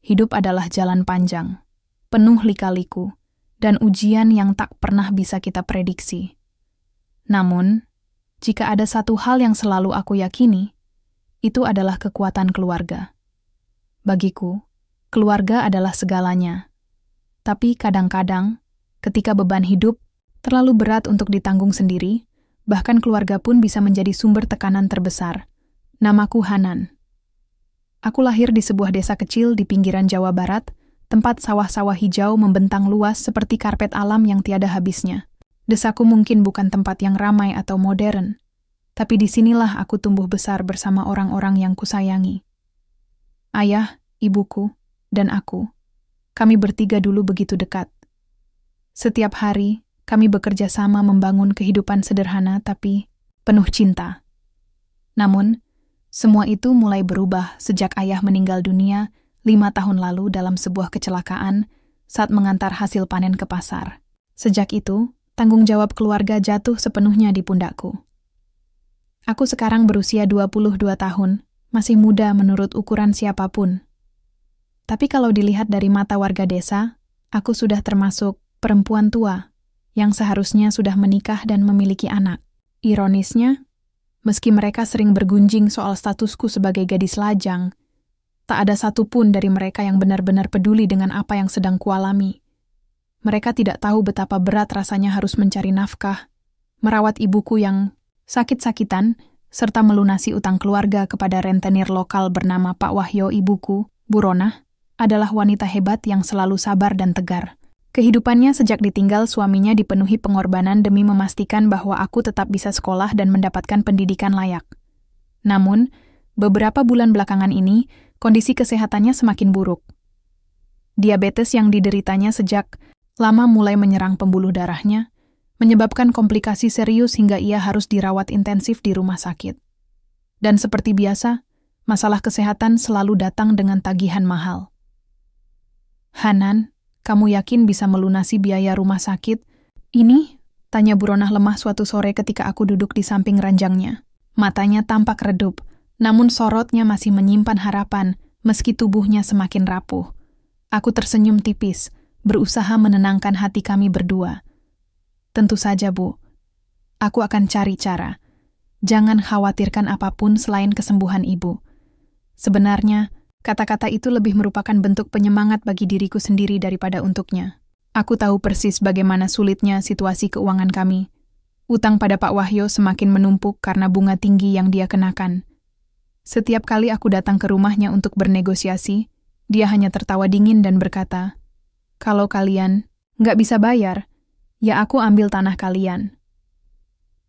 hidup adalah jalan panjang, penuh lika-liku, dan ujian yang tak pernah bisa kita prediksi. Namun, jika ada satu hal yang selalu aku yakini, itu adalah kekuatan keluarga. Bagiku, keluarga adalah segalanya. Tapi kadang-kadang, ketika beban hidup terlalu berat untuk ditanggung sendiri, bahkan keluarga pun bisa menjadi sumber tekanan terbesar. Namaku Hanan. Aku lahir di sebuah desa kecil di pinggiran Jawa Barat, tempat sawah-sawah hijau membentang luas seperti karpet alam yang tiada habisnya. Desaku mungkin bukan tempat yang ramai atau modern, tapi disinilah aku tumbuh besar bersama orang-orang yang kusayangi. Ayah, ibuku, dan aku, kami bertiga dulu begitu dekat. Setiap hari, kami bekerja sama membangun kehidupan sederhana tapi penuh cinta. Namun, semua itu mulai berubah sejak ayah meninggal dunia 5 tahun lalu dalam sebuah kecelakaan saat mengantar hasil panen ke pasar. Sejak itu, tanggung jawab keluarga jatuh sepenuhnya di pundakku. Aku sekarang berusia 22 tahun, masih muda menurut ukuran siapapun. Tapi kalau dilihat dari mata warga desa, aku sudah termasuk perempuan tua yang seharusnya sudah menikah dan memiliki anak. Ironisnya, meski mereka sering bergunjing soal statusku sebagai gadis lajang, tak ada satupun dari mereka yang benar-benar peduli dengan apa yang sedang kualami. Mereka tidak tahu betapa berat rasanya harus mencari nafkah, merawat ibuku yang sakit-sakitan, serta melunasi utang keluarga kepada rentenir lokal bernama Pak Wahyo. Ibuku, Buronah, adalah wanita hebat yang selalu sabar dan tegar. Kehidupannya sejak ditinggal suaminya dipenuhi pengorbanan demi memastikan bahwa aku tetap bisa sekolah dan mendapatkan pendidikan layak. Namun, beberapa bulan belakangan ini, kondisi kesehatannya semakin buruk. Diabetes yang dideritanya sejak lama mulai menyerang pembuluh darahnya, menyebabkan komplikasi serius hingga ia harus dirawat intensif di rumah sakit. Dan seperti biasa, masalah kesehatan selalu datang dengan tagihan mahal. Hanan, kamu yakin bisa melunasi biaya rumah sakit ini? Tanya Buronah lemah suatu sore ketika aku duduk di samping ranjangnya. Matanya tampak redup, namun sorotnya masih menyimpan harapan meski tubuhnya semakin rapuh. Aku tersenyum tipis, berusaha menenangkan hati kami berdua. Tentu saja, Bu. Aku akan cari cara. Jangan khawatirkan apapun selain kesembuhan Ibu. Sebenarnya, kata-kata itu lebih merupakan bentuk penyemangat bagi diriku sendiri daripada untuknya. Aku tahu persis bagaimana sulitnya situasi keuangan kami. Utang pada Pak Wahyo semakin menumpuk karena bunga tinggi yang dia kenakan. Setiap kali aku datang ke rumahnya untuk bernegosiasi, dia hanya tertawa dingin dan berkata, "Kalau kalian nggak bisa bayar, ya aku ambil tanah kalian."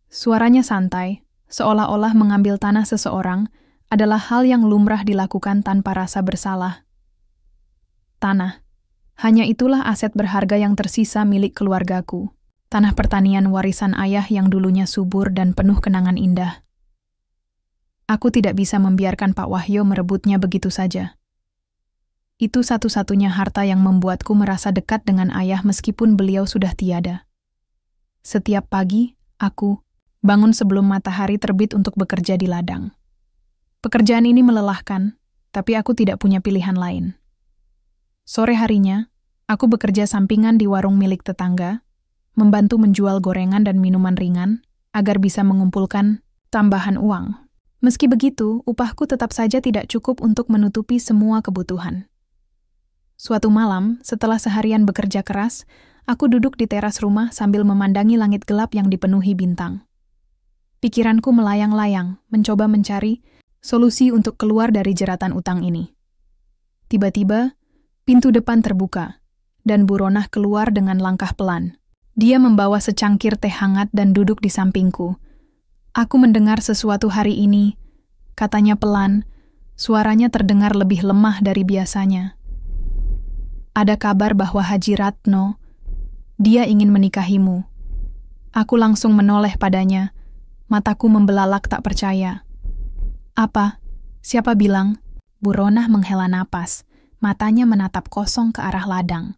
Suaranya santai, seolah-olah mengambil tanah seseorang adalah hal yang lumrah dilakukan tanpa rasa bersalah. Tanah. Hanya itulah aset berharga yang tersisa milik keluargaku. Tanah pertanian warisan ayah yang dulunya subur dan penuh kenangan indah. Aku tidak bisa membiarkan Pak Wahyo merebutnya begitu saja. Itu satu-satunya harta yang membuatku merasa dekat dengan ayah meskipun beliau sudah tiada. Setiap pagi, aku bangun sebelum matahari terbit untuk bekerja di ladang. Pekerjaan ini melelahkan, tapi aku tidak punya pilihan lain. Sore harinya, aku bekerja sampingan di warung milik tetangga, membantu menjual gorengan dan minuman ringan, agar bisa mengumpulkan tambahan uang. Meski begitu, upahku tetap saja tidak cukup untuk menutupi semua kebutuhan. Suatu malam, setelah seharian bekerja keras, aku duduk di teras rumah sambil memandangi langit gelap yang dipenuhi bintang. Pikiranku melayang-layang, mencoba mencari solusi untuk keluar dari jeratan utang ini. Tiba-tiba, pintu depan terbuka, dan Buronah keluar dengan langkah pelan. Dia membawa secangkir teh hangat dan duduk di sampingku. Aku mendengar sesuatu hari ini, katanya pelan, suaranya terdengar lebih lemah dari biasanya. Ada kabar bahwa Haji Ratno, dia ingin menikahimu. Aku langsung menoleh padanya, mataku membelalak tak percaya. Apa? Siapa bilang? Buronah menghela napas, matanya menatap kosong ke arah ladang.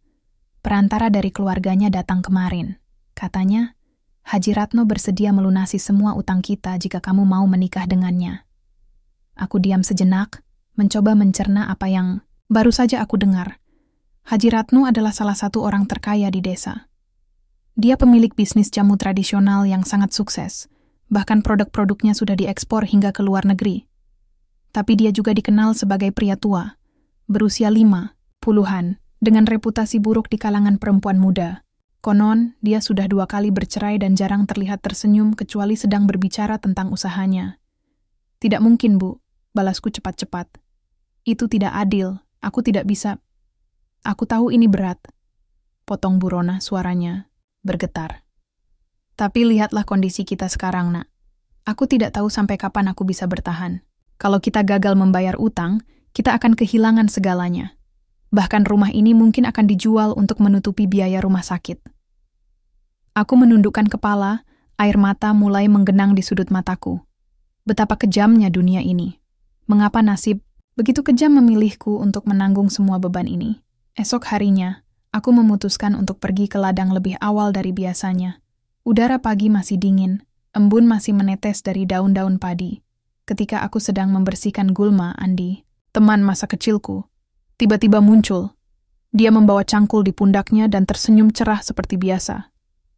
Perantara dari keluarganya datang kemarin. Katanya, Haji Ratno bersedia melunasi semua utang kita jika kamu mau menikah dengannya. Aku diam sejenak, mencoba mencerna apa yang Baru saja aku dengar, Haji Ratno adalah salah satu orang terkaya di desa. Dia pemilik bisnis jamu tradisional yang sangat sukses, bahkan produk-produknya sudah diekspor hingga ke luar negeri. Tapi dia juga dikenal sebagai pria tua, berusia 50-an, dengan reputasi buruk di kalangan perempuan muda. Konon, dia sudah 2 kali bercerai dan jarang terlihat tersenyum kecuali sedang berbicara tentang usahanya. Tidak mungkin, Bu, balasku cepat-cepat. Itu tidak adil, aku tidak bisa. Aku tahu ini berat. Potong Bu Rona suaranya bergetar. Tapi lihatlah kondisi kita sekarang, Nak. Aku tidak tahu sampai kapan aku bisa bertahan. Kalau kita gagal membayar utang, kita akan kehilangan segalanya. Bahkan rumah ini mungkin akan dijual untuk menutupi biaya rumah sakit. Aku menundukkan kepala, air mata mulai menggenang di sudut mataku. Betapa kejamnya dunia ini. Mengapa nasib begitu kejam memilihku untuk menanggung semua beban ini? Esok harinya, aku memutuskan untuk pergi ke ladang lebih awal dari biasanya. Udara pagi masih dingin, embun masih menetes dari daun-daun padi. Ketika aku sedang membersihkan gulma, Andi, teman masa kecilku, tiba-tiba muncul. Dia membawa cangkul di pundaknya dan tersenyum cerah seperti biasa.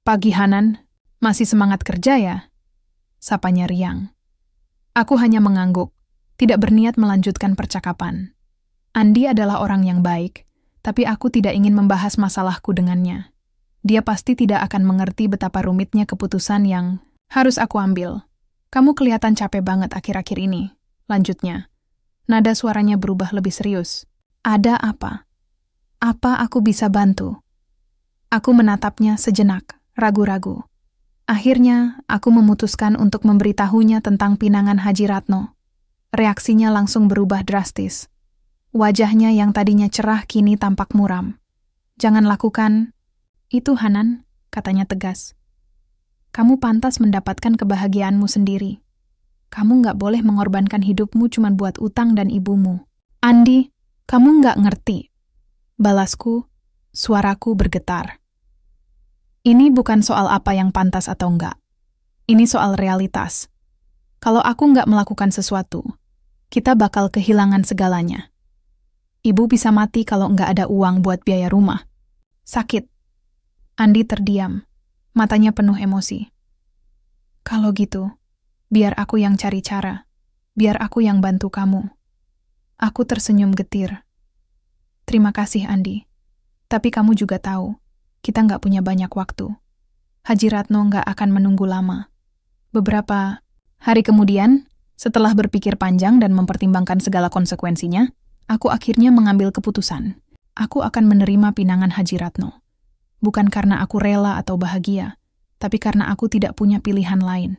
"Pagi, Hanan, masih semangat kerja ya?" Sapanya riang. Aku hanya mengangguk, tidak berniat melanjutkan percakapan. Andi adalah orang yang baik, tapi aku tidak ingin membahas masalahku dengannya. Dia pasti tidak akan mengerti betapa rumitnya keputusan yang harus aku ambil. "Kamu kelihatan capek banget akhir-akhir ini," lanjutnya. Nada suaranya berubah lebih serius. "Ada apa? Apa aku bisa bantu?" Aku menatapnya sejenak, ragu-ragu. Akhirnya, aku memutuskan untuk memberitahunya tentang pinangan Haji Ratno. Reaksinya langsung berubah drastis. Wajahnya yang tadinya cerah kini tampak muram. "Jangan lakukan itu, Hanan," katanya tegas. "Kamu pantas mendapatkan kebahagiaanmu sendiri. Kamu nggak boleh mengorbankan hidupmu cuma buat utang dan ibumu." "Andi, kamu nggak ngerti," balasku, suaraku bergetar. "Ini bukan soal apa yang pantas atau enggak. Ini soal realitas. Kalau aku nggak melakukan sesuatu, kita bakal kehilangan segalanya. Ibu bisa mati kalau nggak ada uang buat biaya rumah. Sakit." Andi terdiam, matanya penuh emosi. "Kalau gitu, biar aku yang cari cara. Biar aku yang bantu kamu." Aku tersenyum getir. "Terima kasih, Andi. Tapi kamu juga tahu, kita nggak punya banyak waktu. Haji Ratno nggak akan menunggu lama." Beberapa hari kemudian, setelah berpikir panjang dan mempertimbangkan segala konsekuensinya, aku akhirnya mengambil keputusan. Aku akan menerima pinangan Haji Ratno. Bukan karena aku rela atau bahagia, tapi karena aku tidak punya pilihan lain.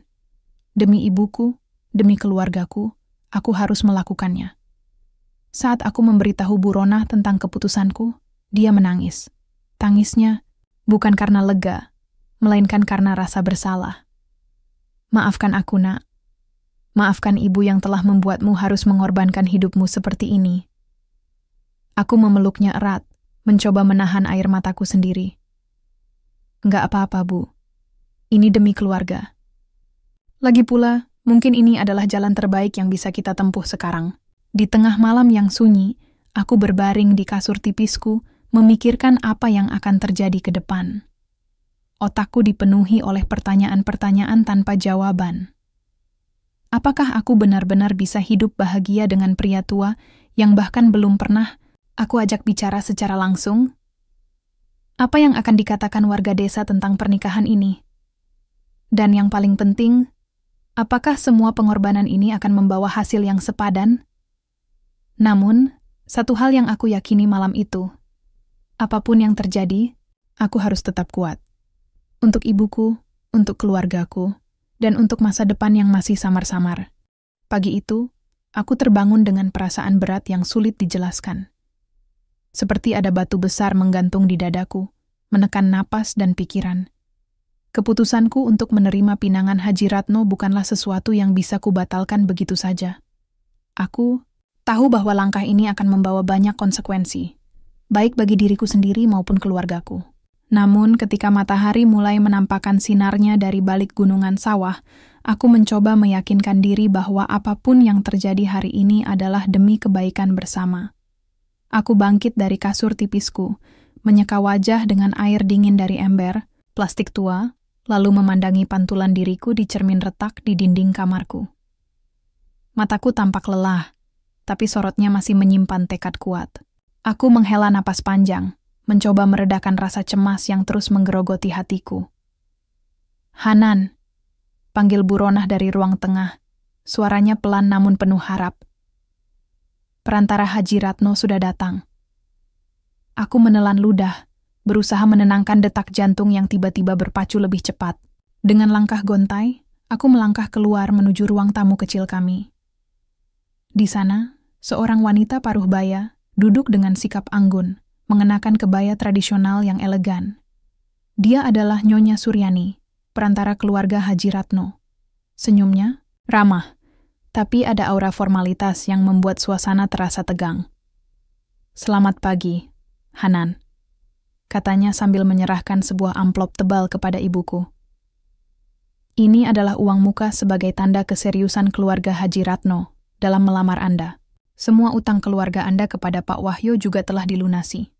Demi ibuku, demi keluargaku, aku harus melakukannya. Saat aku memberitahu Bu Rona tentang keputusanku, dia menangis. Tangisnya bukan karena lega, melainkan karena rasa bersalah. "Maafkan aku, Nak. Maafkan ibu yang telah membuatmu harus mengorbankan hidupmu seperti ini." Aku memeluknya erat, mencoba menahan air mataku sendiri. "Nggak apa-apa, Bu. Ini demi keluarga. Lagi pula, mungkin ini adalah jalan terbaik yang bisa kita tempuh sekarang." Di tengah malam yang sunyi, aku berbaring di kasur tipisku, memikirkan apa yang akan terjadi ke depan. Otakku dipenuhi oleh pertanyaan-pertanyaan tanpa jawaban. Apakah aku benar-benar bisa hidup bahagia dengan pria tua yang bahkan belum pernah aku ajak bicara secara langsung? Apa yang akan dikatakan warga desa tentang pernikahan ini? Dan yang paling penting, apakah semua pengorbanan ini akan membawa hasil yang sepadan? Namun, satu hal yang aku yakini malam itu, apapun yang terjadi, aku harus tetap kuat. Untuk ibuku, untuk keluargaku, dan untuk masa depan yang masih samar-samar. Pagi itu, aku terbangun dengan perasaan berat yang sulit dijelaskan. Seperti ada batu besar menggantung di dadaku, menekan napas dan pikiran. Keputusanku untuk menerima pinangan Haji Ratno bukanlah sesuatu yang bisa kubatalkan begitu saja. Aku tahu bahwa langkah ini akan membawa banyak konsekuensi, baik bagi diriku sendiri maupun keluargaku. Namun ketika matahari mulai menampakkan sinarnya dari balik gunungan sawah, aku mencoba meyakinkan diri bahwa apapun yang terjadi hari ini adalah demi kebaikan bersama. Aku bangkit dari kasur tipisku, menyeka wajah dengan air dingin dari ember, plastik tua, lalu memandangi pantulan diriku di cermin retak di dinding kamarku. Mataku tampak lelah, tapi sorotnya masih menyimpan tekad kuat. Aku menghela napas panjang, mencoba meredakan rasa cemas yang terus menggerogoti hatiku. "Hanan," panggil Bu Ronah dari ruang tengah. Suaranya pelan namun penuh harap. Perantara Haji Ratno sudah datang. Aku menelan ludah, berusaha menenangkan detak jantung yang tiba-tiba berpacu lebih cepat. Dengan langkah gontai, aku melangkah keluar menuju ruang tamu kecil kami. Di sana, seorang wanita paruh baya duduk dengan sikap anggun, mengenakan kebaya tradisional yang elegan. Dia adalah Nyonya Suryani, perantara keluarga Haji Ratno. Senyumnya ramah, tapi ada aura formalitas yang membuat suasana terasa tegang. "Selamat pagi, Hanan," katanya sambil menyerahkan sebuah amplop tebal kepada ibuku. "Ini adalah uang muka sebagai tanda keseriusan keluarga Haji Ratno dalam melamar Anda. Semua utang keluarga Anda kepada Pak Wahyo juga telah dilunasi."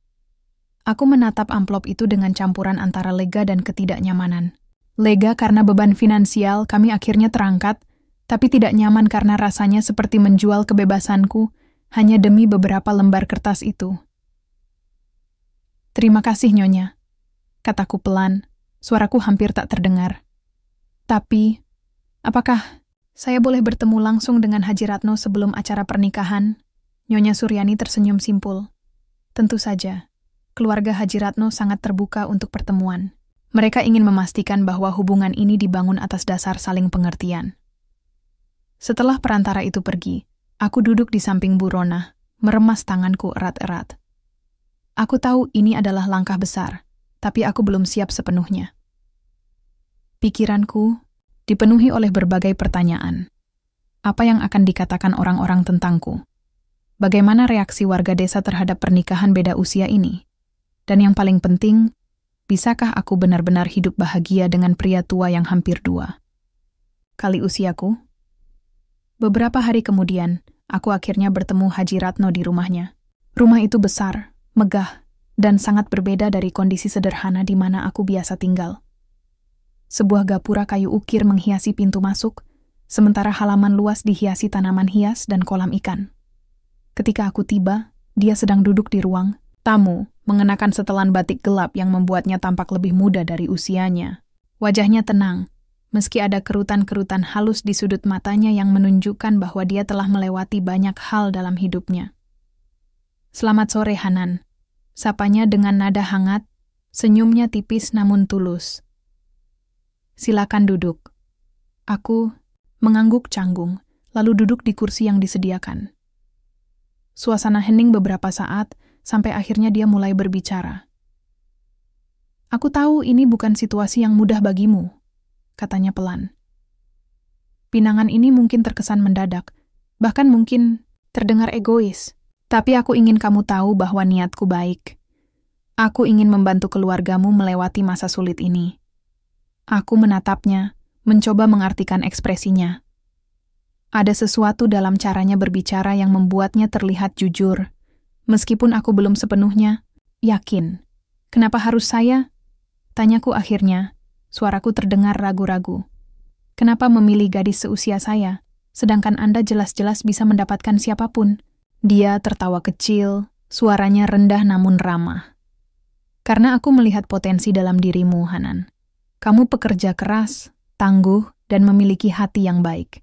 Aku menatap amplop itu dengan campuran antara lega dan ketidaknyamanan. Lega karena beban finansial kami akhirnya terangkat, tapi tidak nyaman karena rasanya seperti menjual kebebasanku hanya demi beberapa lembar kertas itu. "Terima kasih, Nyonya," kataku pelan, suaraku hampir tak terdengar. "Tapi, apakah saya boleh bertemu langsung dengan Haji Ratno sebelum acara pernikahan?" Nyonya Suryani tersenyum simpul. "Tentu saja, keluarga Haji Ratno sangat terbuka untuk pertemuan. Mereka ingin memastikan bahwa hubungan ini dibangun atas dasar saling pengertian." Setelah perantara itu pergi, aku duduk di samping Bu Ronah, meremas tanganku erat-erat. Aku tahu ini adalah langkah besar, tapi aku belum siap sepenuhnya. Pikiranku dipenuhi oleh berbagai pertanyaan. Apa yang akan dikatakan orang-orang tentangku? Bagaimana reaksi warga desa terhadap pernikahan beda usia ini? Dan yang paling penting, bisakah aku benar-benar hidup bahagia dengan pria tua yang hampir 2 kali usiaku? Beberapa hari kemudian, aku akhirnya bertemu Haji Ratno di rumahnya. Rumah itu besar, megah, dan sangat berbeda dari kondisi sederhana di mana aku biasa tinggal. Sebuah gapura kayu ukir menghiasi pintu masuk, sementara halaman luas dihiasi tanaman hias dan kolam ikan. Ketika aku tiba, dia sedang duduk di ruang tamu, mengenakan setelan batik gelap yang membuatnya tampak lebih muda dari usianya. Wajahnya tenang, meski ada kerutan-kerutan halus di sudut matanya yang menunjukkan bahwa dia telah melewati banyak hal dalam hidupnya. "Selamat sore, Hanan," sapanya dengan nada hangat, senyumnya tipis namun tulus. "Silakan duduk." Aku mengangguk canggung, lalu duduk di kursi yang disediakan. Suasana hening beberapa saat, sampai akhirnya dia mulai berbicara. "Aku tahu ini bukan situasi yang mudah bagimu," katanya pelan. "Pinangan ini mungkin terkesan mendadak, bahkan mungkin terdengar egois. Tapi aku ingin kamu tahu bahwa niatku baik. Aku ingin membantu keluargamu melewati masa sulit ini." Aku menatapnya, mencoba mengartikan ekspresinya. Ada sesuatu dalam caranya berbicara yang membuatnya terlihat jujur. Meskipun aku belum sepenuhnya yakin. "Kenapa harus saya?" tanyaku akhirnya. Suaraku terdengar ragu-ragu. "Kenapa memilih gadis seusia saya, sedangkan Anda jelas-jelas bisa mendapatkan siapapun?" Dia tertawa kecil, suaranya rendah namun ramah. "Karena aku melihat potensi dalam dirimu, Hanan. Kamu pekerja keras, tangguh, dan memiliki hati yang baik.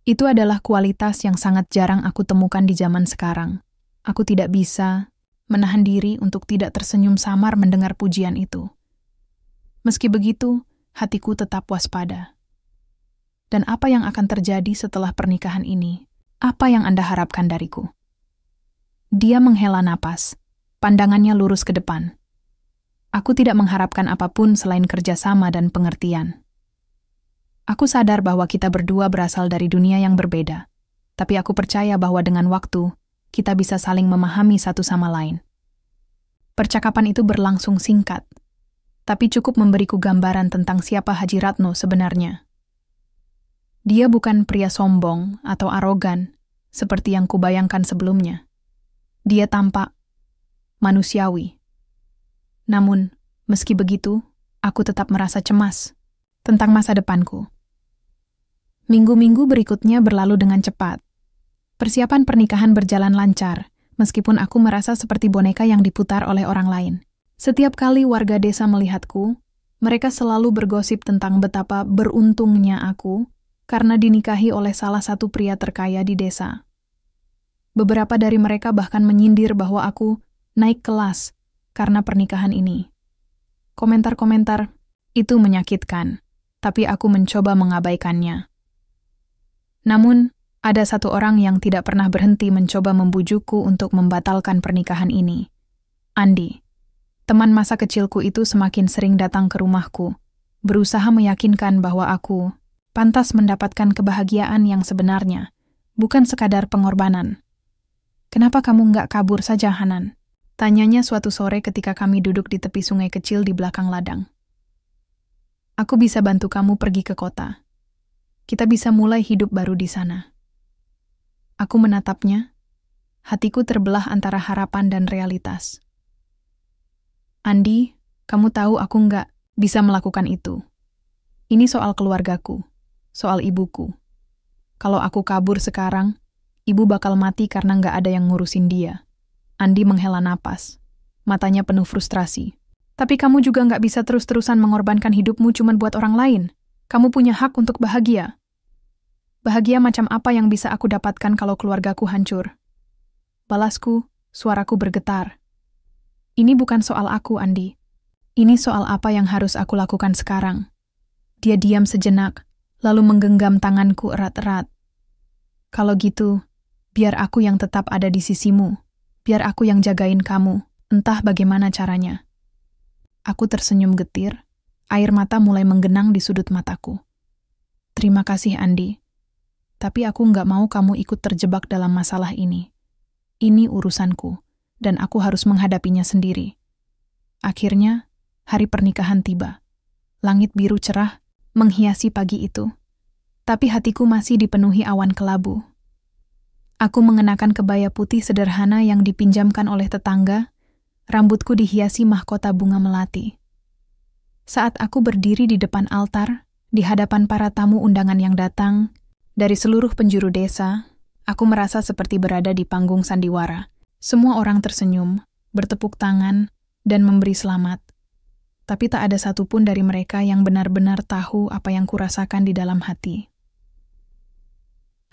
Itu adalah kualitas yang sangat jarang aku temukan di zaman sekarang. Aku tidak bisa menahan diri untuk tidak tersenyum samar mendengar pujian itu. Meski begitu, hatiku tetap waspada. Dan apa yang akan terjadi setelah pernikahan ini? Apa yang Anda harapkan dariku?" Dia menghela napas, pandangannya lurus ke depan. "Aku tidak mengharapkan apapun selain kerjasama dan pengertian. Aku sadar bahwa kita berdua berasal dari dunia yang berbeda, tapi aku percaya bahwa dengan waktu, kita bisa saling memahami satu sama lain." Percakapan itu berlangsung singkat, tapi cukup memberiku gambaran tentang siapa Haji Ratno sebenarnya. Dia bukan pria sombong atau arogan, seperti yang kubayangkan sebelumnya. Dia tampak manusiawi. Namun, meski begitu, aku tetap merasa cemas tentang masa depanku. Minggu-minggu berikutnya berlalu dengan cepat. Persiapan pernikahan berjalan lancar, meskipun aku merasa seperti boneka yang diputar oleh orang lain. Setiap kali warga desa melihatku, mereka selalu bergosip tentang betapa beruntungnya aku karena dinikahi oleh salah satu pria terkaya di desa. Beberapa dari mereka bahkan menyindir bahwa aku naik kelas karena pernikahan ini. Komentar-komentar itu menyakitkan, tapi aku mencoba mengabaikannya. Namun, ada satu orang yang tidak pernah berhenti mencoba membujukku untuk membatalkan pernikahan ini. Andi. Teman masa kecilku itu semakin sering datang ke rumahku, berusaha meyakinkan bahwa aku pantas mendapatkan kebahagiaan yang sebenarnya, bukan sekadar pengorbanan. "Kenapa kamu nggak kabur saja, Hanan?" Tanyanya suatu sore ketika kami duduk di tepi sungai kecil di belakang ladang. "Aku bisa bantu kamu pergi ke kota. Kita bisa mulai hidup baru di sana." Aku menatapnya, hatiku terbelah antara harapan dan realitas. "Andi, kamu tahu aku nggak bisa melakukan itu. Ini soal keluargaku, soal ibuku. Kalau aku kabur sekarang, ibu bakal mati karena nggak ada yang ngurusin dia." Andi menghela napas, matanya penuh frustrasi. "Tapi kamu juga nggak bisa terus-terusan mengorbankan hidupmu cuma buat orang lain. Kamu punya hak untuk bahagia." "Bahagia macam apa yang bisa aku dapatkan kalau keluargaku hancur?" Balasku, suaraku bergetar. "Ini bukan soal aku, Andi. Ini soal apa yang harus aku lakukan sekarang." Dia diam sejenak, lalu menggenggam tanganku erat-erat. "Kalau gitu, biar aku yang tetap ada di sisimu. Biar aku yang jagain kamu, entah bagaimana caranya." Aku tersenyum getir, air mata mulai menggenang di sudut mataku. "Terima kasih, Andi. Tapi aku nggak mau kamu ikut terjebak dalam masalah ini. Ini urusanku, dan aku harus menghadapinya sendiri." Akhirnya, hari pernikahan tiba. Langit biru cerah menghiasi pagi itu. Tapi hatiku masih dipenuhi awan kelabu. Aku mengenakan kebaya putih sederhana yang dipinjamkan oleh tetangga, rambutku dihiasi mahkota bunga melati. Saat aku berdiri di depan altar, di hadapan para tamu undangan yang datang, dari seluruh penjuru desa, aku merasa seperti berada di panggung sandiwara. Semua orang tersenyum, bertepuk tangan, dan memberi selamat. Tapi tak ada satupun dari mereka yang benar-benar tahu apa yang kurasakan di dalam hati.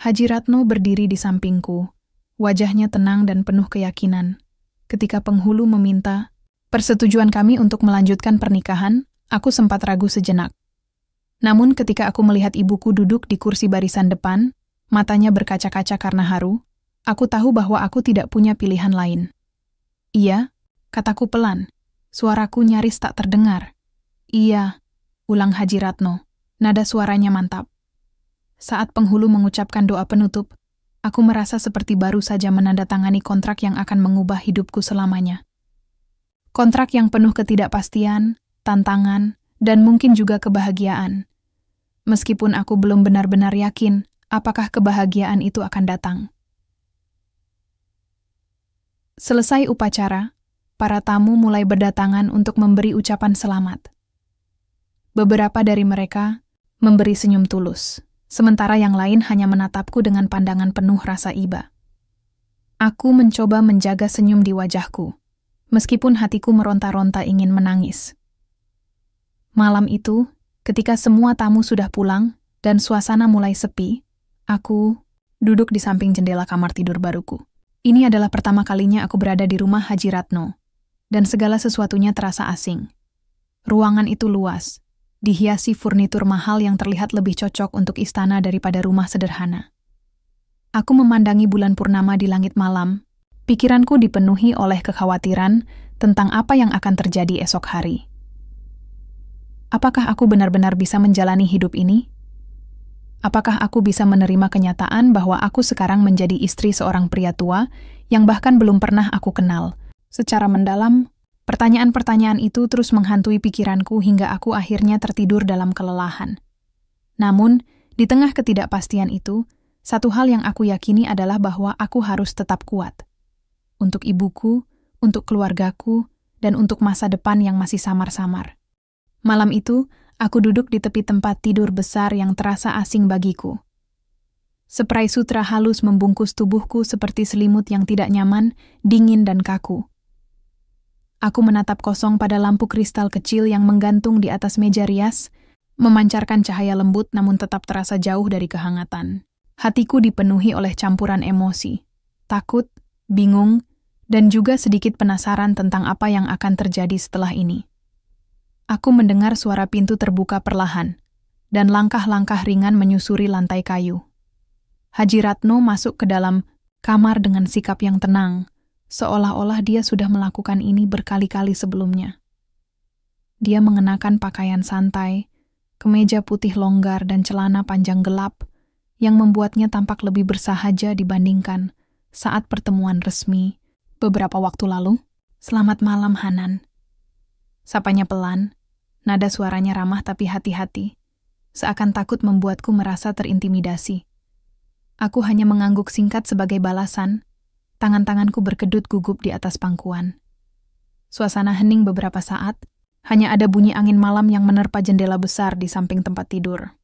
Haji Ratno berdiri di sampingku, wajahnya tenang dan penuh keyakinan. Ketika penghulu meminta persetujuan kami untuk melanjutkan pernikahan, aku sempat ragu sejenak. Namun ketika aku melihat ibuku duduk di kursi barisan depan, matanya berkaca-kaca karena haru, aku tahu bahwa aku tidak punya pilihan lain. "Iya," kataku pelan, suaraku nyaris tak terdengar. "Iya," ulang Haji Ratno, nada suaranya mantap. Saat penghulu mengucapkan doa penutup, aku merasa seperti baru saja menandatangani kontrak yang akan mengubah hidupku selamanya. Kontrak yang penuh ketidakpastian, tantangan, dan mungkin juga kebahagiaan. Meskipun aku belum benar-benar yakin apakah kebahagiaan itu akan datang. Selesai upacara, para tamu mulai berdatangan untuk memberi ucapan selamat. Beberapa dari mereka memberi senyum tulus, sementara yang lain hanya menatapku dengan pandangan penuh rasa iba. Aku mencoba menjaga senyum di wajahku, meskipun hatiku meronta-ronta ingin menangis. Malam itu, ketika semua tamu sudah pulang dan suasana mulai sepi, aku duduk di samping jendela kamar tidur baruku. Ini adalah pertama kalinya aku berada di rumah Haji Ratno, dan segala sesuatunya terasa asing. Ruangan itu luas, dihiasi furnitur mahal yang terlihat lebih cocok untuk istana daripada rumah sederhana. Aku memandangi bulan purnama di langit malam. Pikiranku dipenuhi oleh kekhawatiran tentang apa yang akan terjadi esok hari. Apakah aku benar-benar bisa menjalani hidup ini? Apakah aku bisa menerima kenyataan bahwa aku sekarang menjadi istri seorang pria tua yang bahkan belum pernah aku kenal? Secara mendalam, pertanyaan-pertanyaan itu terus menghantui pikiranku hingga aku akhirnya tertidur dalam kelelahan. Namun, di tengah ketidakpastian itu, satu hal yang aku yakini adalah bahwa aku harus tetap kuat. Untuk ibuku, untuk keluargaku, dan untuk masa depan yang masih samar-samar. Malam itu, aku duduk di tepi tempat tidur besar yang terasa asing bagiku. Seperai sutra halus membungkus tubuhku seperti selimut yang tidak nyaman, dingin dan kaku. Aku menatap kosong pada lampu kristal kecil yang menggantung di atas meja rias, memancarkan cahaya lembut namun tetap terasa jauh dari kehangatan. Hatiku dipenuhi oleh campuran emosi, takut, bingung, dan juga sedikit penasaran tentang apa yang akan terjadi setelah ini. Aku mendengar suara pintu terbuka perlahan, dan langkah-langkah ringan menyusuri lantai kayu. Haji Ratno masuk ke dalam kamar dengan sikap yang tenang, seolah-olah dia sudah melakukan ini berkali-kali sebelumnya. Dia mengenakan pakaian santai, kemeja putih longgar dan celana panjang gelap, yang membuatnya tampak lebih bersahaja dibandingkan saat pertemuan resmi beberapa waktu lalu. "Selamat malam, Hanan." Sapanya pelan, nada suaranya ramah tapi hati-hati, seakan takut membuatku merasa terintimidasi. Aku hanya mengangguk singkat sebagai balasan, tangan-tanganku berkedut gugup di atas pangkuan. Suasana hening beberapa saat, hanya ada bunyi angin malam yang menerpa jendela besar di samping tempat tidur.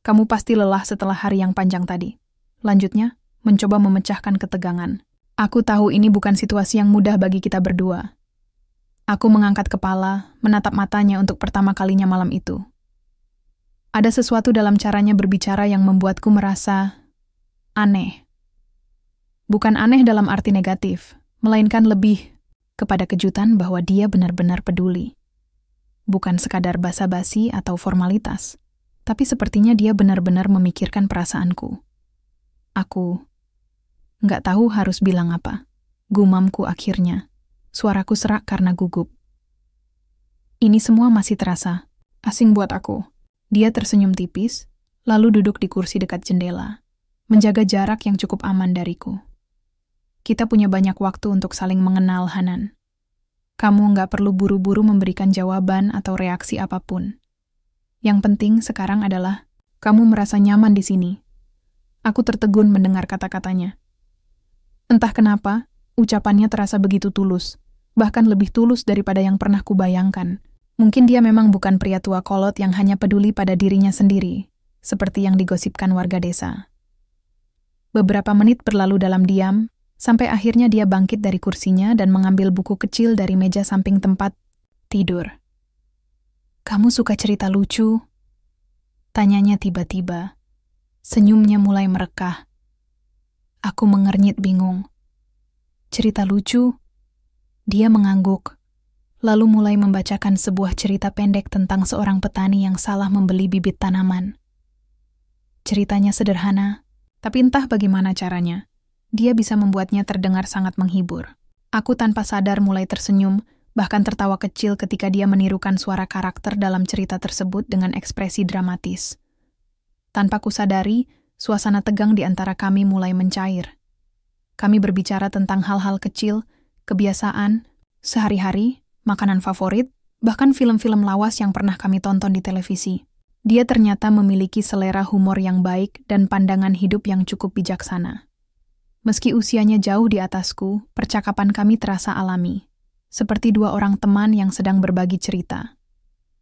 "Kamu pasti lelah setelah hari yang panjang tadi," lanjutnya, mencoba memecahkan ketegangan. "Aku tahu ini bukan situasi yang mudah bagi kita berdua." Aku mengangkat kepala, menatap matanya untuk pertama kalinya malam itu. Ada sesuatu dalam caranya berbicara yang membuatku merasa aneh. Bukan aneh dalam arti negatif, melainkan lebih kepada kejutan bahwa dia benar-benar peduli. Bukan sekadar basa-basi atau formalitas, tapi sepertinya dia benar-benar memikirkan perasaanku. Aku nggak tahu harus bilang apa. Gumamku akhirnya. Suaraku serak karena gugup. Ini semua masih terasa asing buat aku. Dia tersenyum tipis, lalu duduk di kursi dekat jendela, menjaga jarak yang cukup aman dariku. "Kita punya banyak waktu untuk saling mengenal, Hanan. Kamu nggak perlu buru-buru memberikan jawaban atau reaksi apapun. Yang penting sekarang adalah kamu merasa nyaman di sini." Aku tertegun mendengar kata-katanya. Entah kenapa, ucapannya terasa begitu tulus, bahkan lebih tulus daripada yang pernah kubayangkan. Mungkin dia memang bukan pria tua kolot yang hanya peduli pada dirinya sendiri, seperti yang digosipkan warga desa. Beberapa menit berlalu dalam diam, sampai akhirnya dia bangkit dari kursinya dan mengambil buku kecil dari meja samping tempat tidur. "Kamu suka cerita lucu?" tanyanya tiba-tiba. Senyumnya mulai merekah. Aku mengernyit bingung. "Cerita lucu?" Dia mengangguk, lalu mulai membacakan sebuah cerita pendek tentang seorang petani yang salah membeli bibit tanaman. Ceritanya sederhana, tapi entah bagaimana caranya, dia bisa membuatnya terdengar sangat menghibur. Aku tanpa sadar mulai tersenyum, bahkan tertawa kecil ketika dia menirukan suara karakter dalam cerita tersebut dengan ekspresi dramatis. Tanpa kusadari, suasana tegang di antara kami mulai mencair. Kami berbicara tentang hal-hal kecil, kebiasaan, sehari-hari, makanan favorit, bahkan film-film lawas yang pernah kami tonton di televisi. Dia ternyata memiliki selera humor yang baik dan pandangan hidup yang cukup bijaksana. Meski usianya jauh di atasku, percakapan kami terasa alami, seperti dua orang teman yang sedang berbagi cerita.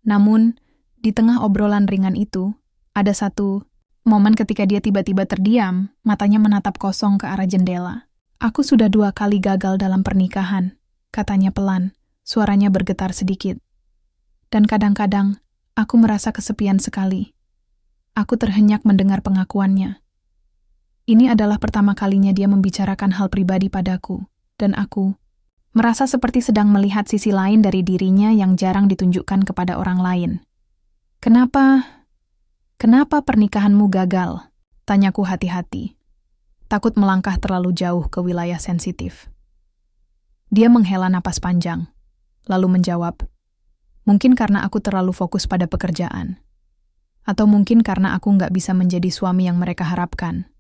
Namun, di tengah obrolan ringan itu, ada satu momen ketika dia tiba-tiba terdiam, matanya menatap kosong ke arah jendela. "Aku sudah 2 kali gagal dalam pernikahan," katanya pelan, suaranya bergetar sedikit. "Dan kadang-kadang, aku merasa kesepian sekali." Aku terhenyak mendengar pengakuannya. Ini adalah pertama kalinya dia membicarakan hal pribadi padaku, dan aku merasa seperti sedang melihat sisi lain dari dirinya yang jarang ditunjukkan kepada orang lain. Kenapa pernikahanmu gagal?" tanyaku hati-hati. Takut melangkah terlalu jauh ke wilayah sensitif. Dia menghela napas panjang, lalu menjawab, "Mungkin karena aku terlalu fokus pada pekerjaan. Atau mungkin karena aku nggak bisa menjadi suami yang mereka harapkan.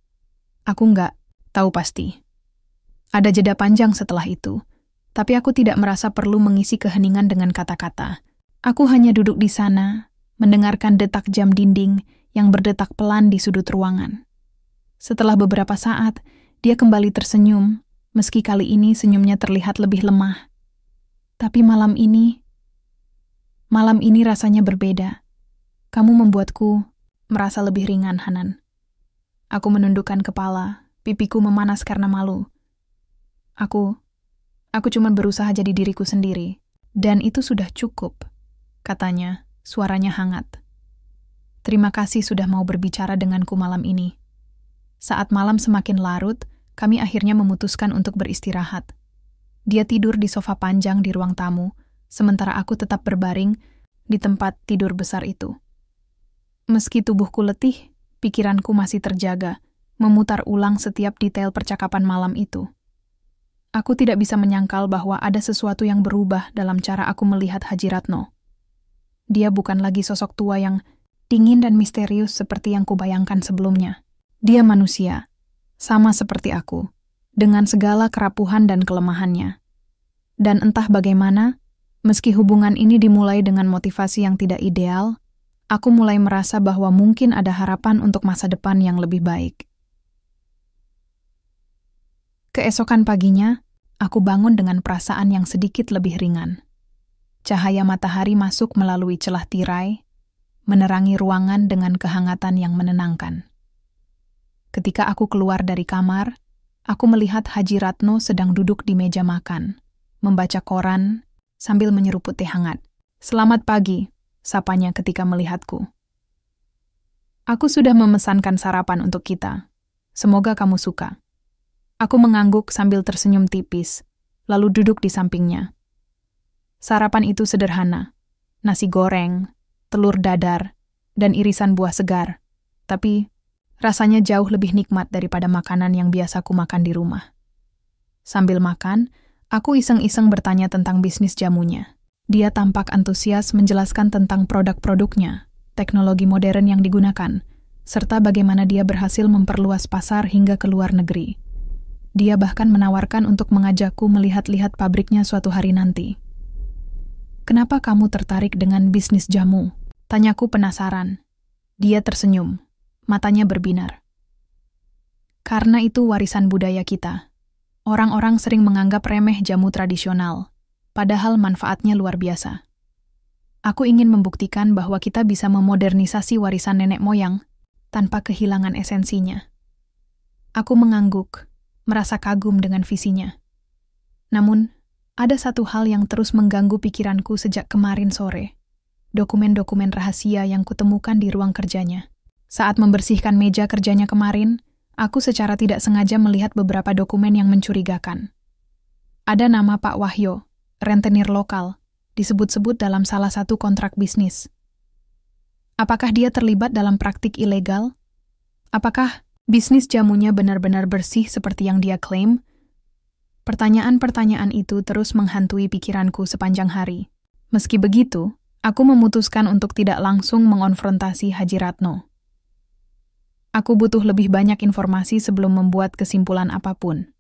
Aku nggak tahu pasti." Ada jeda panjang setelah itu, tapi aku tidak merasa perlu mengisi keheningan dengan kata-kata. Aku hanya duduk di sana, mendengarkan detak jam dinding yang berdetak pelan di sudut ruangan. Setelah beberapa saat, dia kembali tersenyum, meski kali ini senyumnya terlihat lebih lemah. Tapi malam ini rasanya berbeda. Kamu membuatku merasa lebih ringan, Hanan. Aku menundukkan kepala, pipiku memanas karena malu. Aku cuma berusaha jadi diriku sendiri, dan itu sudah cukup, katanya, suaranya hangat. Terima kasih sudah mau berbicara denganku malam ini. Saat malam semakin larut, kami akhirnya memutuskan untuk beristirahat. Dia tidur di sofa panjang di ruang tamu, sementara aku tetap berbaring di tempat tidur besar itu. Meski tubuhku letih, pikiranku masih terjaga, memutar ulang setiap detail percakapan malam itu. Aku tidak bisa menyangkal bahwa ada sesuatu yang berubah dalam cara aku melihat Haji Ratno. Dia bukan lagi sosok tua yang dingin dan misterius seperti yang kubayangkan sebelumnya. Dia manusia, sama seperti aku, dengan segala kerapuhan dan kelemahannya. Dan entah bagaimana, meski hubungan ini dimulai dengan motivasi yang tidak ideal, aku mulai merasa bahwa mungkin ada harapan untuk masa depan yang lebih baik. Keesokan paginya, aku bangun dengan perasaan yang sedikit lebih ringan. Cahaya matahari masuk melalui celah tirai, menerangi ruangan dengan kehangatan yang menenangkan. Ketika aku keluar dari kamar, aku melihat Haji Ratno sedang duduk di meja makan, membaca koran sambil menyeruput teh hangat. "Selamat pagi," sapanya ketika melihatku. "Aku sudah memesankan sarapan untuk kita. Semoga kamu suka." Aku mengangguk sambil tersenyum tipis, lalu duduk di sampingnya. Sarapan itu sederhana, nasi goreng, telur dadar, dan irisan buah segar. Tapi rasanya jauh lebih nikmat daripada makanan yang biasa ku makan di rumah. Sambil makan, aku iseng-iseng bertanya tentang bisnis jamunya. Dia tampak antusias menjelaskan tentang produk-produknya, teknologi modern yang digunakan, serta bagaimana dia berhasil memperluas pasar hingga ke luar negeri. Dia bahkan menawarkan untuk mengajakku melihat-lihat pabriknya suatu hari nanti. "Kenapa kamu tertarik dengan bisnis jamu?" tanyaku penasaran. Dia tersenyum, matanya berbinar. "Karena itu warisan budaya kita. Orang-orang sering menganggap remeh jamu tradisional, padahal manfaatnya luar biasa. Aku ingin membuktikan bahwa kita bisa memodernisasi warisan nenek moyang tanpa kehilangan esensinya." Aku mengangguk, merasa kagum dengan visinya. Namun, ada satu hal yang terus mengganggu pikiranku sejak kemarin sore. Dokumen-dokumen rahasia yang kutemukan di ruang kerjanya. Saat membersihkan meja kerjanya kemarin, aku secara tidak sengaja melihat beberapa dokumen yang mencurigakan. Ada nama Pak Wahyo, rentenir lokal, disebut-sebut dalam salah satu kontrak bisnis. Apakah dia terlibat dalam praktik ilegal? Apakah bisnis jamunya benar-benar bersih seperti yang dia klaim? Pertanyaan-pertanyaan itu terus menghantui pikiranku sepanjang hari. Meski begitu, aku memutuskan untuk tidak langsung mengonfrontasi Haji Ratno. Aku butuh lebih banyak informasi sebelum membuat kesimpulan apapun.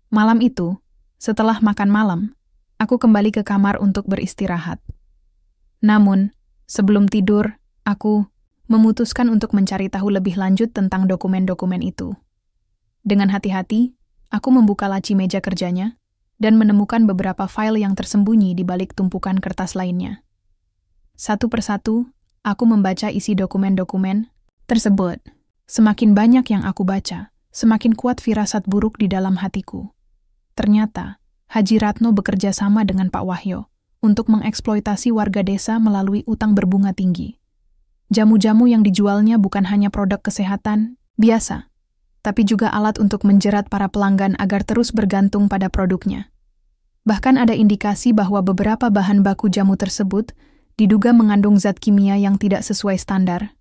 Malam itu, setelah makan malam, aku kembali ke kamar untuk beristirahat. Namun, sebelum tidur, aku memutuskan untuk mencari tahu lebih lanjut tentang dokumen-dokumen itu. Dengan hati-hati, aku membuka laci meja kerjanya dan menemukan beberapa file yang tersembunyi di balik tumpukan kertas lainnya. Satu persatu, aku membaca isi dokumen-dokumen tersebut. Semakin banyak yang aku baca, semakin kuat firasat buruk di dalam hatiku. Ternyata, Haji Ratno bekerja sama dengan Pak Wahyo untuk mengeksploitasi warga desa melalui utang berbunga tinggi. Jamu-jamu yang dijualnya bukan hanya produk kesehatan biasa, tapi juga alat untuk menjerat para pelanggan agar terus bergantung pada produknya. Bahkan ada indikasi bahwa beberapa bahan baku jamu tersebut diduga mengandung zat kimia yang tidak sesuai standar.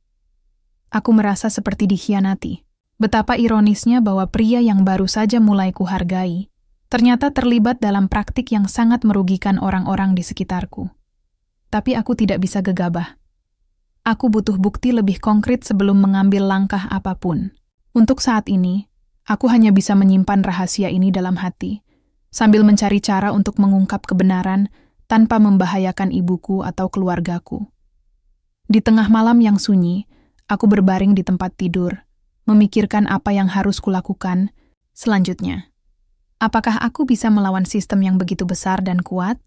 Aku merasa seperti dikhianati. Betapa ironisnya bahwa pria yang baru saja mulai kuhargai ternyata terlibat dalam praktik yang sangat merugikan orang-orang di sekitarku. Tapi aku tidak bisa gegabah. Aku butuh bukti lebih konkret sebelum mengambil langkah apapun. Untuk saat ini, aku hanya bisa menyimpan rahasia ini dalam hati, sambil mencari cara untuk mengungkap kebenaran tanpa membahayakan ibuku atau keluargaku. Di tengah malam yang sunyi, aku berbaring di tempat tidur, memikirkan apa yang harus kulakukan selanjutnya. Apakah aku bisa melawan sistem yang begitu besar dan kuat?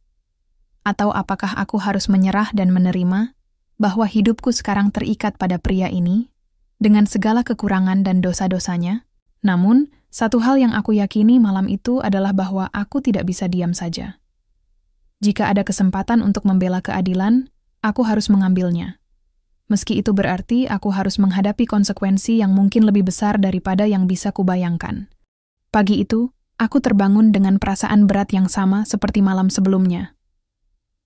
Atau apakah aku harus menyerah dan menerima bahwa hidupku sekarang terikat pada pria ini, dengan segala kekurangan dan dosa-dosanya? Namun, satu hal yang aku yakini malam itu adalah bahwa aku tidak bisa diam saja. Jika ada kesempatan untuk membela keadilan, aku harus mengambilnya. Meski itu berarti aku harus menghadapi konsekuensi yang mungkin lebih besar daripada yang bisa kubayangkan. Pagi itu, aku terbangun dengan perasaan berat yang sama seperti malam sebelumnya.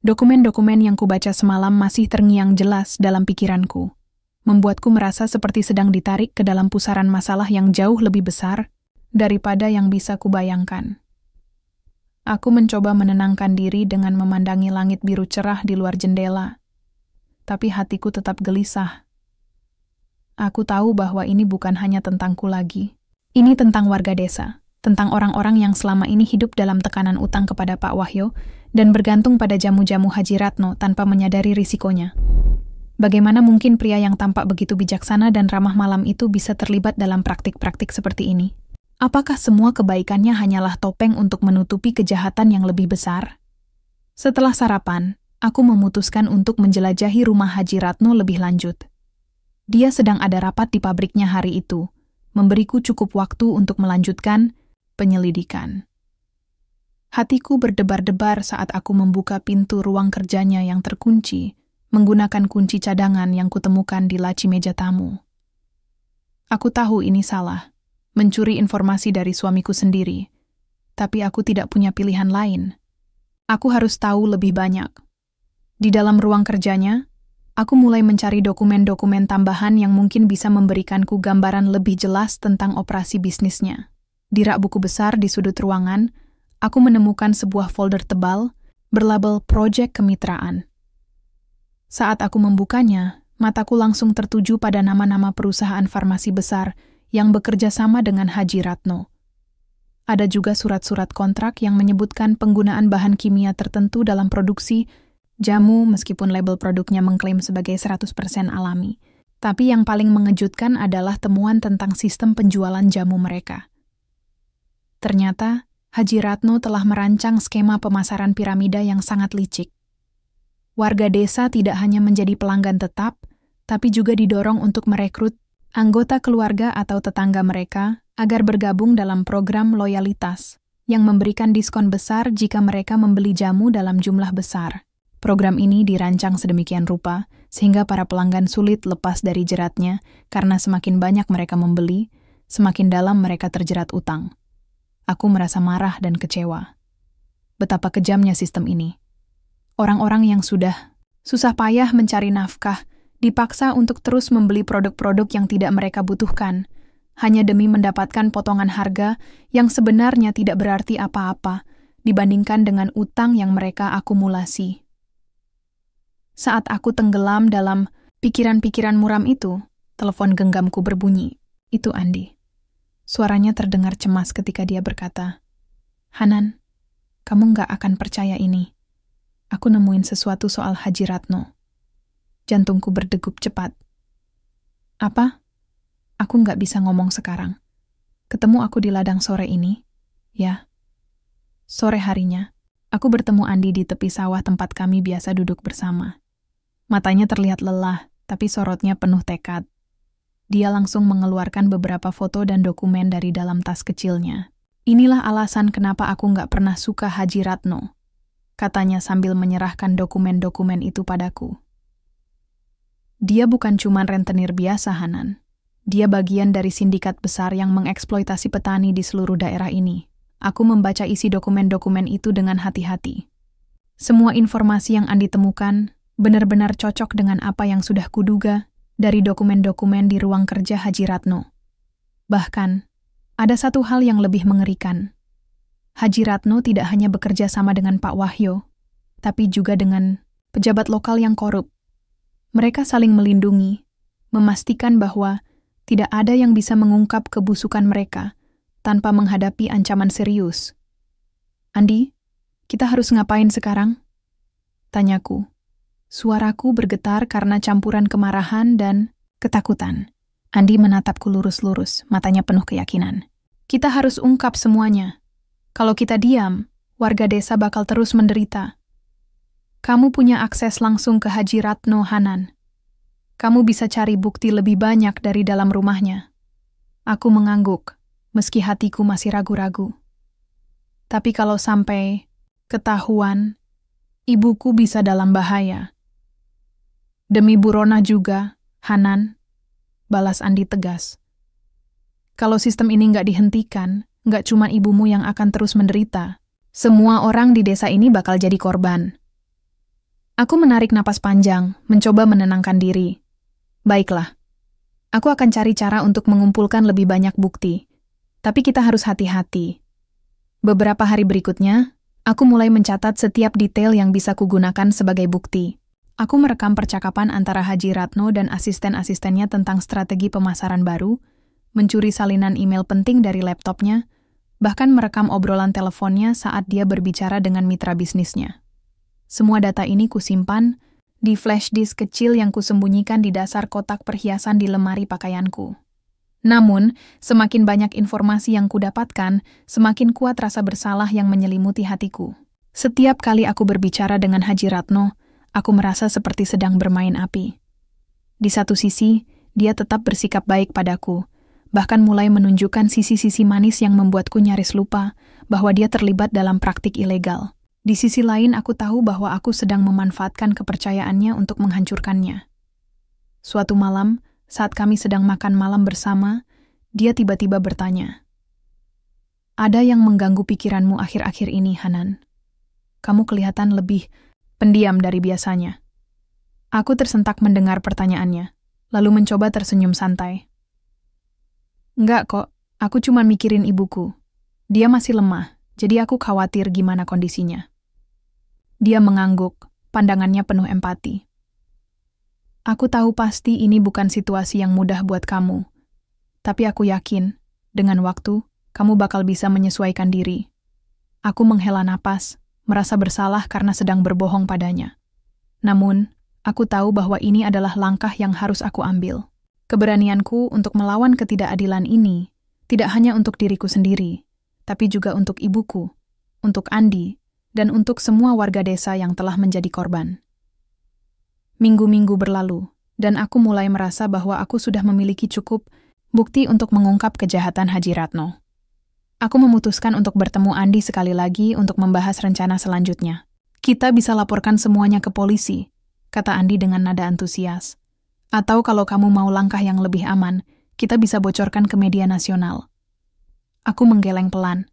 Dokumen-dokumen yang kubaca semalam masih terngiang jelas dalam pikiranku, membuatku merasa seperti sedang ditarik ke dalam pusaran masalah yang jauh lebih besar daripada yang bisa kubayangkan. Aku mencoba menenangkan diri dengan memandangi langit biru cerah di luar jendela, tapi hatiku tetap gelisah. Aku tahu bahwa ini bukan hanya tentangku lagi. Ini tentang warga desa, tentang orang-orang yang selama ini hidup dalam tekanan utang kepada Pak Wahyo dan bergantung pada jamu-jamu Haji Ratno tanpa menyadari risikonya. Bagaimana mungkin pria yang tampak begitu bijaksana dan ramah malam itu bisa terlibat dalam praktik-praktik seperti ini? Apakah semua kebaikannya hanyalah topeng untuk menutupi kejahatan yang lebih besar? Setelah sarapan, aku memutuskan untuk menjelajahi rumah Haji Ratno lebih lanjut. Dia sedang ada rapat di pabriknya hari itu, memberiku cukup waktu untuk melanjutkan penyelidikan. Hatiku berdebar-debar saat aku membuka pintu ruang kerjanya yang terkunci, menggunakan kunci cadangan yang kutemukan di laci meja tamu. Aku tahu ini salah, mencuri informasi dari suamiku sendiri, tapi aku tidak punya pilihan lain. Aku harus tahu lebih banyak. Di dalam ruang kerjanya, aku mulai mencari dokumen-dokumen tambahan yang mungkin bisa memberikanku gambaran lebih jelas tentang operasi bisnisnya. Di rak buku besar di sudut ruangan, aku menemukan sebuah folder tebal berlabel Projek Kemitraan. Saat aku membukanya, mataku langsung tertuju pada nama-nama perusahaan farmasi besar yang bekerja sama dengan Haji Ratno. Ada juga surat-surat kontrak yang menyebutkan penggunaan bahan kimia tertentu dalam produksi jamu meskipun label produknya mengklaim sebagai 100% alami. Tapi yang paling mengejutkan adalah temuan tentang sistem penjualan jamu mereka. Ternyata, Haji Ratno telah merancang skema pemasaran piramida yang sangat licik. Warga desa tidak hanya menjadi pelanggan tetap, tapi juga didorong untuk merekrut anggota keluarga atau tetangga mereka agar bergabung dalam program loyalitas yang memberikan diskon besar jika mereka membeli jamu dalam jumlah besar. Program ini dirancang sedemikian rupa sehingga para pelanggan sulit lepas dari jeratnya karena semakin banyak mereka membeli, semakin dalam mereka terjerat utang. Aku merasa marah dan kecewa. Betapa kejamnya sistem ini. Orang-orang yang sudah susah payah mencari nafkah dipaksa untuk terus membeli produk-produk yang tidak mereka butuhkan, hanya demi mendapatkan potongan harga yang sebenarnya tidak berarti apa-apa dibandingkan dengan utang yang mereka akumulasi. Saat aku tenggelam dalam pikiran-pikiran muram itu, telepon genggamku berbunyi. Itu Andi. Suaranya terdengar cemas ketika dia berkata, "Hanan, kamu nggak akan percaya ini. Aku nemuin sesuatu soal Haji Ratno." Jantungku berdegup cepat. "Apa?" "Aku nggak bisa ngomong sekarang. Ketemu aku di ladang sore ini?" "Ya." Sore harinya, aku bertemu Andi di tepi sawah tempat kami biasa duduk bersama. Matanya terlihat lelah, tapi sorotnya penuh tekad. Dia langsung mengeluarkan beberapa foto dan dokumen dari dalam tas kecilnya. "Inilah alasan kenapa aku nggak pernah suka Haji Ratno," katanya sambil menyerahkan dokumen-dokumen itu padaku. "Dia bukan cuma rentenir biasa, Hanan. Dia bagian dari sindikat besar yang mengeksploitasi petani di seluruh daerah ini." Aku membaca isi dokumen-dokumen itu dengan hati-hati. Semua informasi yang Andi temukan benar-benar cocok dengan apa yang sudah kuduga dari dokumen-dokumen di ruang kerja Haji Ratno. Bahkan, ada satu hal yang lebih mengerikan. Haji Ratno tidak hanya bekerja sama dengan Pak Wahyo, tapi juga dengan pejabat lokal yang korup. Mereka saling melindungi, memastikan bahwa tidak ada yang bisa mengungkap kebusukan mereka tanpa menghadapi ancaman serius. "Andi, kita harus ngapain sekarang?" tanyaku. Suaraku bergetar karena campuran kemarahan dan ketakutan. Andi menatapku lurus-lurus, matanya penuh keyakinan. "Kita harus ungkap semuanya. Kalau kita diam, warga desa bakal terus menderita. Kamu punya akses langsung ke Haji Ratno, Hanan. Kamu bisa cari bukti lebih banyak dari dalam rumahnya. Aku mengangguk, meski hatiku masih ragu-ragu. Tapi kalau sampai ketahuan, ibuku bisa dalam bahaya. Demi Bu Rona juga, Hanan, balas Andi tegas. Kalau sistem ini nggak dihentikan, nggak cuma ibumu yang akan terus menderita. Semua orang di desa ini bakal jadi korban. Aku menarik napas panjang, mencoba menenangkan diri. Baiklah, aku akan cari cara untuk mengumpulkan lebih banyak bukti. Tapi kita harus hati-hati. Beberapa hari berikutnya, aku mulai mencatat setiap detail yang bisa kugunakan sebagai bukti. Aku merekam percakapan antara Haji Ratno dan asisten-asistennya tentang strategi pemasaran baru, mencuri salinan email penting dari laptopnya, bahkan merekam obrolan teleponnya saat dia berbicara dengan mitra bisnisnya. Semua data ini kusimpan di flash disk kecil yang kusembunyikan di dasar kotak perhiasan di lemari pakaianku. Namun, semakin banyak informasi yang kudapatkan, semakin kuat rasa bersalah yang menyelimuti hatiku. Setiap kali aku berbicara dengan Haji Ratno, aku merasa seperti sedang bermain api. Di satu sisi, dia tetap bersikap baik padaku, bahkan mulai menunjukkan sisi-sisi manis yang membuatku nyaris lupa bahwa dia terlibat dalam praktik ilegal. Di sisi lain, aku tahu bahwa aku sedang memanfaatkan kepercayaannya untuk menghancurkannya. Suatu malam, saat kami sedang makan malam bersama, dia tiba-tiba bertanya, "Ada yang mengganggu pikiranmu akhir-akhir ini, Hanan? Kamu kelihatan lebih pendiam dari biasanya." Aku tersentak mendengar pertanyaannya, lalu mencoba tersenyum santai. "Enggak kok, aku cuma mikirin ibuku. Dia masih lemah, jadi aku khawatir gimana kondisinya." Dia mengangguk, pandangannya penuh empati. "Aku tahu pasti ini bukan situasi yang mudah buat kamu. Tapi aku yakin, dengan waktu, kamu bakal bisa menyesuaikan diri." Aku menghela napas, merasa bersalah karena sedang berbohong padanya. Namun, aku tahu bahwa ini adalah langkah yang harus aku ambil. Keberanianku untuk melawan ketidakadilan ini tidak hanya untuk diriku sendiri, tapi juga untuk ibuku, untuk Andi, dan untuk semua warga desa yang telah menjadi korban. Minggu-minggu berlalu, dan aku mulai merasa bahwa aku sudah memiliki cukup bukti untuk mengungkap kejahatan Haji Ratno. Aku memutuskan untuk bertemu Andi sekali lagi untuk membahas rencana selanjutnya. "Kita bisa laporkan semuanya ke polisi," kata Andi dengan nada antusias. "Atau kalau kamu mau langkah yang lebih aman, kita bisa bocorkan ke media nasional." Aku menggeleng pelan.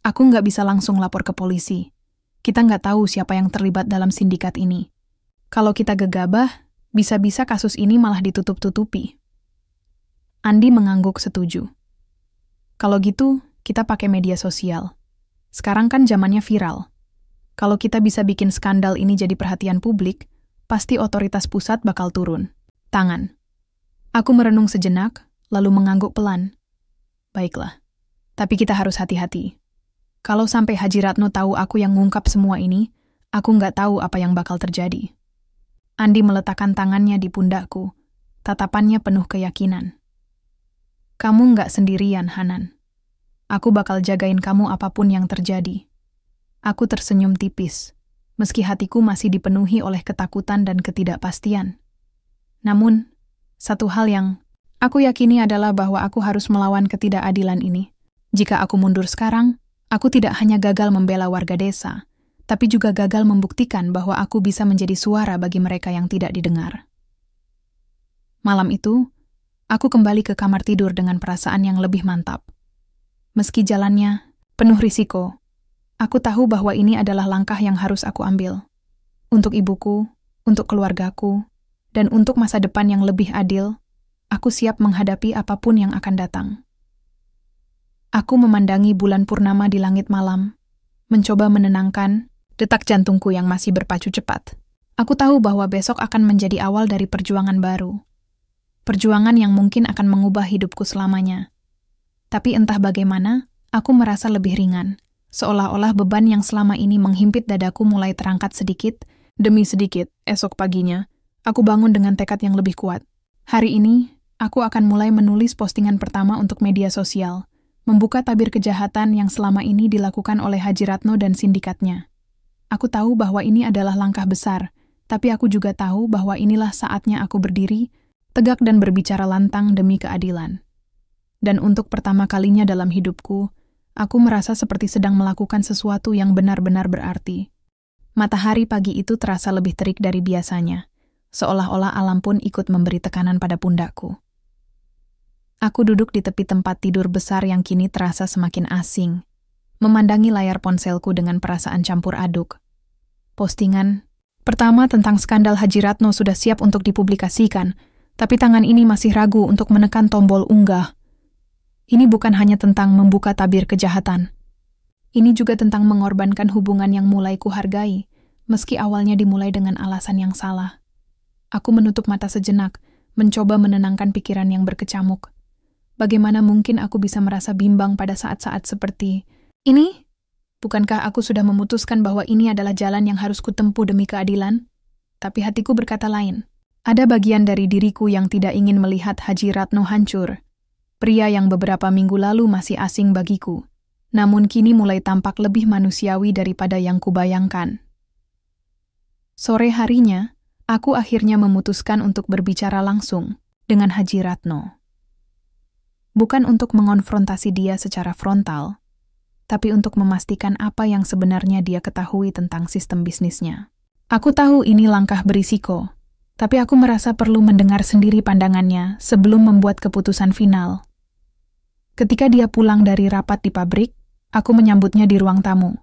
Aku nggak bisa langsung lapor ke polisi. Kita nggak tahu siapa yang terlibat dalam sindikat ini. Kalau kita gegabah, bisa-bisa kasus ini malah ditutup-tutupi. Andi mengangguk setuju. "Kalau gitu, kita pakai media sosial. Sekarang kan zamannya viral. Kalau kita bisa bikin skandal ini jadi perhatian publik, pasti otoritas pusat bakal turun tangan." Aku merenung sejenak, lalu mengangguk pelan. "Baiklah, tapi kita harus hati-hati. Kalau sampai Haji Ratno tahu aku yang ngungkap semua ini, aku nggak tahu apa yang bakal terjadi." Andi meletakkan tangannya di pundakku, tatapannya penuh keyakinan. "Kamu nggak sendirian, Hanan. Aku bakal jagain kamu apapun yang terjadi." Aku tersenyum tipis, meski hatiku masih dipenuhi oleh ketakutan dan ketidakpastian. Namun, satu hal yang aku yakini adalah bahwa aku harus melawan ketidakadilan ini. Jika aku mundur sekarang, aku tidak hanya gagal membela warga desa, tapi juga gagal membuktikan bahwa aku bisa menjadi suara bagi mereka yang tidak didengar. Malam itu, aku kembali ke kamar tidur dengan perasaan yang lebih mantap. Meski jalannya penuh risiko, aku tahu bahwa ini adalah langkah yang harus aku ambil. Untuk ibuku, untuk keluargaku, dan untuk masa depan yang lebih adil, aku siap menghadapi apapun yang akan datang. Aku memandangi bulan purnama di langit malam, mencoba menenangkan detak jantungku yang masih berpacu cepat. Aku tahu bahwa besok akan menjadi awal dari perjuangan baru. Perjuangan yang mungkin akan mengubah hidupku selamanya. Tapi entah bagaimana, aku merasa lebih ringan, seolah-olah beban yang selama ini menghimpit dadaku mulai terangkat sedikit demi sedikit. Esok paginya, aku bangun dengan tekad yang lebih kuat. Hari ini, aku akan mulai menulis postingan pertama untuk media sosial, membuka tabir kejahatan yang selama ini dilakukan oleh Haji Ratno dan sindikatnya. Aku tahu bahwa ini adalah langkah besar, tapi aku juga tahu bahwa inilah saatnya aku berdiri, tegak dan berbicara lantang demi keadilan. Dan untuk pertama kalinya dalam hidupku, aku merasa seperti sedang melakukan sesuatu yang benar-benar berarti. Matahari pagi itu terasa lebih terik dari biasanya, seolah-olah alam pun ikut memberi tekanan pada pundakku. Aku duduk di tepi tempat tidur besar yang kini terasa semakin asing, memandangi layar ponselku dengan perasaan campur aduk. Postingan pertama tentang skandal Haji Ratno sudah siap untuk dipublikasikan, tapi tangan ini masih ragu untuk menekan tombol unggah. Ini bukan hanya tentang membuka tabir kejahatan. Ini juga tentang mengorbankan hubungan yang mulai kuhargai, meski awalnya dimulai dengan alasan yang salah. Aku menutup mata sejenak, mencoba menenangkan pikiran yang berkecamuk. Bagaimana mungkin aku bisa merasa bimbang pada saat-saat seperti ini? Bukankah aku sudah memutuskan bahwa ini adalah jalan yang harus kutempuh demi keadilan? Tapi hatiku berkata lain. Ada bagian dari diriku yang tidak ingin melihat Haji Ratno hancur. Pria yang beberapa minggu lalu masih asing bagiku, namun kini mulai tampak lebih manusiawi daripada yang kubayangkan. Sore harinya, aku akhirnya memutuskan untuk berbicara langsung dengan Haji Ratno. Bukan untuk mengonfrontasi dia secara frontal, tapi untuk memastikan apa yang sebenarnya dia ketahui tentang sistem bisnisnya. Aku tahu ini langkah berisiko, tapi aku merasa perlu mendengar sendiri pandangannya sebelum membuat keputusan final. Ketika dia pulang dari rapat di pabrik, aku menyambutnya di ruang tamu.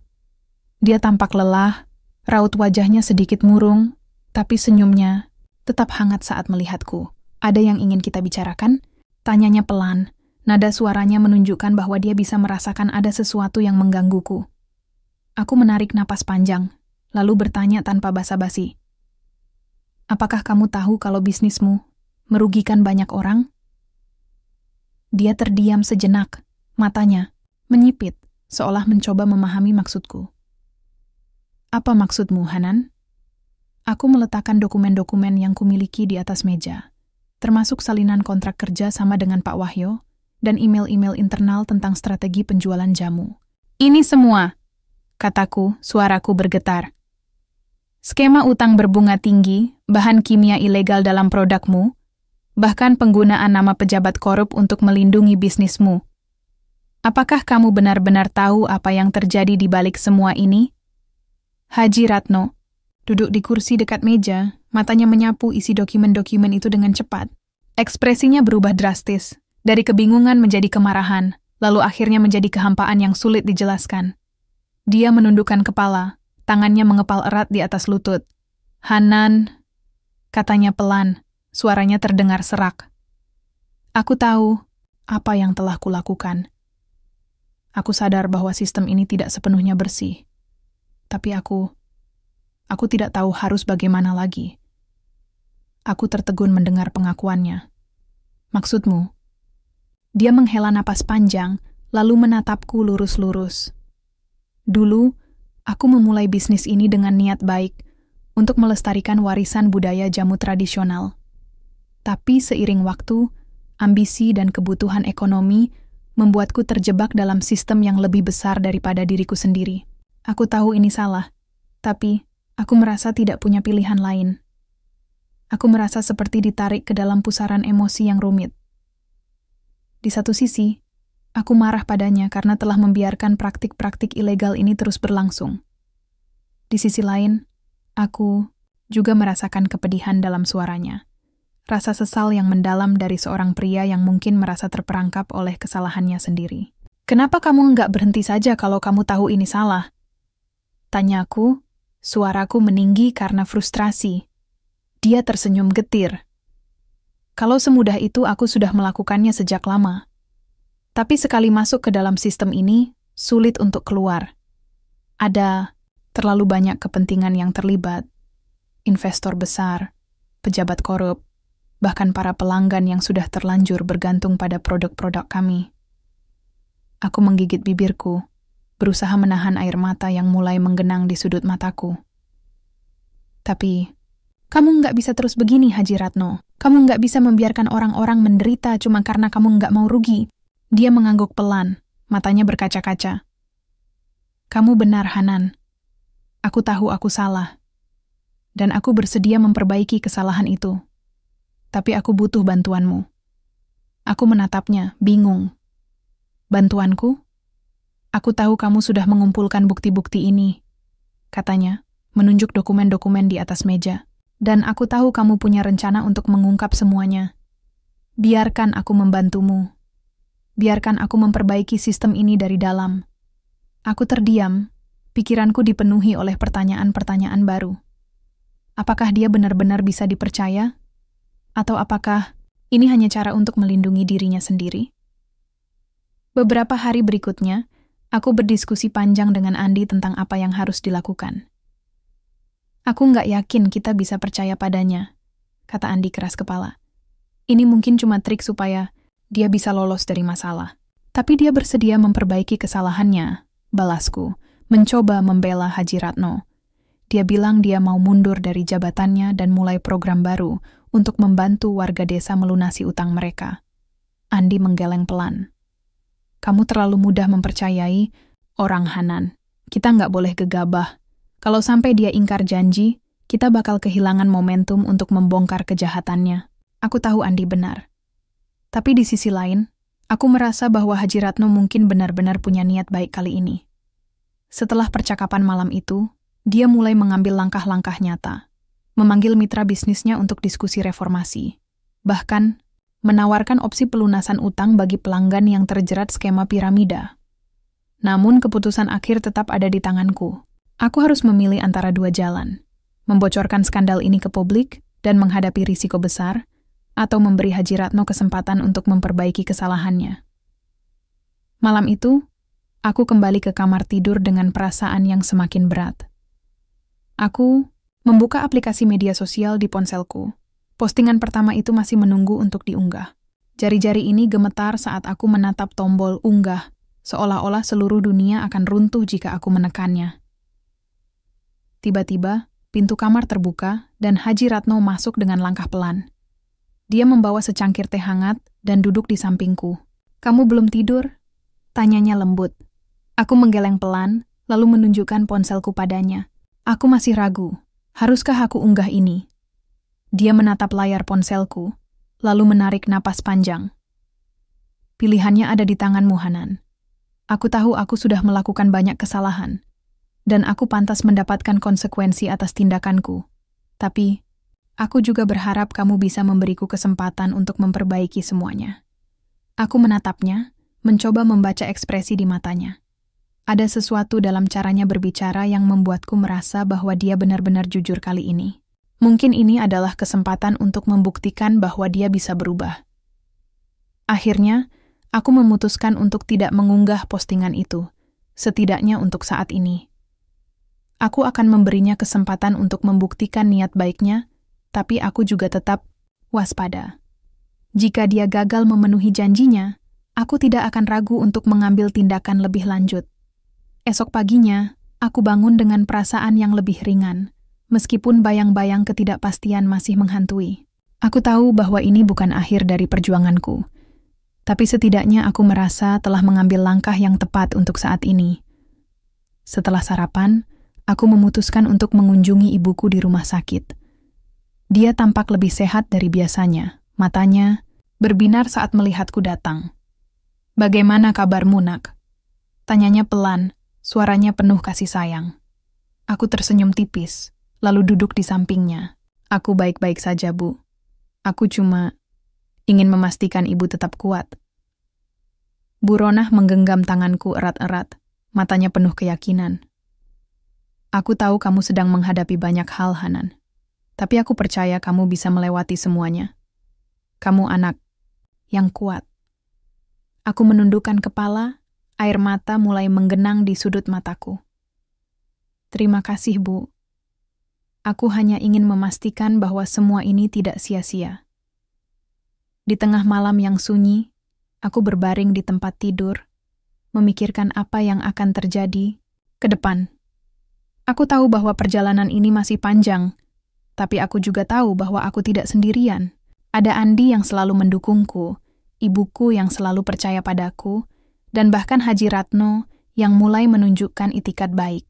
Dia tampak lelah, raut wajahnya sedikit murung, tapi senyumnya tetap hangat saat melihatku. Ada yang ingin kita bicarakan? Tanyanya pelan. Nada suaranya menunjukkan bahwa dia bisa merasakan ada sesuatu yang menggangguku. Aku menarik napas panjang, lalu bertanya tanpa basa-basi. Apakah kamu tahu kalau bisnismu merugikan banyak orang? Dia terdiam sejenak, matanya menyipit, seolah mencoba memahami maksudku. Apa maksudmu, Hanan? Aku meletakkan dokumen-dokumen yang kumiliki di atas meja, termasuk salinan kontrak kerja sama dengan Pak Wahyo, dan email-email internal tentang strategi penjualan jamu. Ini semua, kataku, suaraku bergetar. Skema utang berbunga tinggi, bahan kimia ilegal dalam produkmu, bahkan penggunaan nama pejabat korup untuk melindungi bisnismu. Apakah kamu benar-benar tahu apa yang terjadi di balik semua ini? Haji Ratno duduk di kursi dekat meja, matanya menyapu isi dokumen-dokumen itu dengan cepat. Ekspresinya berubah drastis, dari kebingungan menjadi kemarahan, lalu akhirnya menjadi kehampaan yang sulit dijelaskan. Dia menundukkan kepala, tangannya mengepal erat di atas lutut. Hanan, katanya pelan, suaranya terdengar serak. Aku tahu apa yang telah kulakukan. Aku sadar bahwa sistem ini tidak sepenuhnya bersih. Tapi aku tidak tahu harus bagaimana lagi. Aku tertegun mendengar pengakuannya. Maksudmu? Dia menghela napas panjang, lalu menatapku lurus-lurus. Dulu, aku memulai bisnis ini dengan niat baik untuk melestarikan warisan budaya jamu tradisional. Tapi seiring waktu, ambisi dan kebutuhan ekonomi membuatku terjebak dalam sistem yang lebih besar daripada diriku sendiri. Aku tahu ini salah, tapi aku merasa tidak punya pilihan lain. Aku merasa seperti ditarik ke dalam pusaran emosi yang rumit. Di satu sisi, aku marah padanya karena telah membiarkan praktik-praktik ilegal ini terus berlangsung. Di sisi lain, aku juga merasakan kepedihan dalam suaranya. Rasa sesal yang mendalam dari seorang pria yang mungkin merasa terperangkap oleh kesalahannya sendiri. Kenapa kamu enggak berhenti saja kalau kamu tahu ini salah? Tanyaku, suaraku meninggi karena frustrasi. Dia tersenyum getir. Kalau semudah itu aku sudah melakukannya sejak lama. Tapi sekali masuk ke dalam sistem ini, sulit untuk keluar. Ada terlalu banyak kepentingan yang terlibat. Investor besar, pejabat korup, bahkan para pelanggan yang sudah terlanjur bergantung pada produk-produk kami. Aku menggigit bibirku, berusaha menahan air mata yang mulai menggenang di sudut mataku. Tapi, kamu nggak bisa terus begini, Haji Ratno. Kamu nggak bisa membiarkan orang-orang menderita cuma karena kamu nggak mau rugi. Dia mengangguk pelan, matanya berkaca-kaca. Kamu benar, Hanan. Aku tahu aku salah. Dan aku bersedia memperbaiki kesalahan itu. Tapi aku butuh bantuanmu. Aku menatapnya, bingung. Bantuanku? Aku tahu kamu sudah mengumpulkan bukti-bukti ini, katanya, menunjuk dokumen-dokumen di atas meja. Dan aku tahu kamu punya rencana untuk mengungkap semuanya. Biarkan aku membantumu. Biarkan aku memperbaiki sistem ini dari dalam. Aku terdiam, pikiranku dipenuhi oleh pertanyaan-pertanyaan baru. Apakah dia benar-benar bisa dipercaya? Atau apakah ini hanya cara untuk melindungi dirinya sendiri? Beberapa hari berikutnya, aku berdiskusi panjang dengan Andi tentang apa yang harus dilakukan. Aku nggak yakin kita bisa percaya padanya, kata Andi keras kepala. Ini mungkin cuma trik supaya dia bisa lolos dari masalah. Tapi dia bersedia memperbaiki kesalahannya, balasku, mencoba membela Haji Ratno. Dia bilang dia mau mundur dari jabatannya dan mulai program baru untuk membantu warga desa melunasi utang mereka. Andi menggeleng pelan. Kamu terlalu mudah mempercayai orang, Hanan. Kita nggak boleh gegabah. Kalau sampai dia ingkar janji, kita bakal kehilangan momentum untuk membongkar kejahatannya. Aku tahu Andi benar. Tapi di sisi lain, aku merasa bahwa Haji Ratno mungkin benar-benar punya niat baik kali ini. Setelah percakapan malam itu, dia mulai mengambil langkah-langkah nyata. Memanggil mitra bisnisnya untuk diskusi reformasi. Bahkan, menawarkan opsi pelunasan utang bagi pelanggan yang terjerat skema piramida. Namun keputusan akhir tetap ada di tanganku. Aku harus memilih antara dua jalan, membocorkan skandal ini ke publik dan menghadapi risiko besar, atau memberi Haji Ratno kesempatan untuk memperbaiki kesalahannya. Malam itu, aku kembali ke kamar tidur dengan perasaan yang semakin berat. Aku membuka aplikasi media sosial di ponselku. Postingan pertama itu masih menunggu untuk diunggah. Jari-jari ini gemetar saat aku menatap tombol unggah, seolah-olah seluruh dunia akan runtuh jika aku menekannya. Tiba-tiba, pintu kamar terbuka dan Haji Ratno masuk dengan langkah pelan. Dia membawa secangkir teh hangat dan duduk di sampingku. Kamu belum tidur? Tanyanya lembut. Aku menggeleng pelan, lalu menunjukkan ponselku padanya. Aku masih ragu. Haruskah aku unggah ini? Dia menatap layar ponselku, lalu menarik napas panjang. Pilihannya ada di tanganmu, Hanan. Aku tahu aku sudah melakukan banyak kesalahan. Dan aku pantas mendapatkan konsekuensi atas tindakanku. Tapi, aku juga berharap kamu bisa memberiku kesempatan untuk memperbaiki semuanya. Aku menatapnya, mencoba membaca ekspresi di matanya. Ada sesuatu dalam caranya berbicara yang membuatku merasa bahwa dia benar-benar jujur kali ini. Mungkin ini adalah kesempatan untuk membuktikan bahwa dia bisa berubah. Akhirnya, aku memutuskan untuk tidak mengunggah postingan itu, setidaknya untuk saat ini. Aku akan memberinya kesempatan untuk membuktikan niat baiknya, tapi aku juga tetap waspada. Jika dia gagal memenuhi janjinya, aku tidak akan ragu untuk mengambil tindakan lebih lanjut. Esok paginya, aku bangun dengan perasaan yang lebih ringan, meskipun bayang-bayang ketidakpastian masih menghantui. Aku tahu bahwa ini bukan akhir dari perjuanganku, tapi setidaknya aku merasa telah mengambil langkah yang tepat untuk saat ini. Setelah sarapan, aku memutuskan untuk mengunjungi ibuku di rumah sakit. Dia tampak lebih sehat dari biasanya. Matanya berbinar saat melihatku datang. "Bagaimana kabarmu, Nak?" Tanyanya pelan, suaranya penuh kasih sayang. Aku tersenyum tipis, lalu duduk di sampingnya. "Aku baik-baik saja, Bu. Aku cuma ingin memastikan ibu tetap kuat." Bu Ronah menggenggam tanganku erat-erat, matanya penuh keyakinan. "Aku tahu kamu sedang menghadapi banyak hal, Hanan. Tapi aku percaya kamu bisa melewati semuanya. Kamu anak yang kuat." Aku menundukkan kepala, air mata mulai menggenang di sudut mataku. "Terima kasih, Bu. Aku hanya ingin memastikan bahwa semua ini tidak sia-sia." Di tengah malam yang sunyi, aku berbaring di tempat tidur, memikirkan apa yang akan terjadi ke depan. Aku tahu bahwa perjalanan ini masih panjang, tapi aku juga tahu bahwa aku tidak sendirian. Ada Andi yang selalu mendukungku, ibuku yang selalu percaya padaku, dan bahkan Haji Ratno yang mulai menunjukkan itikat baik.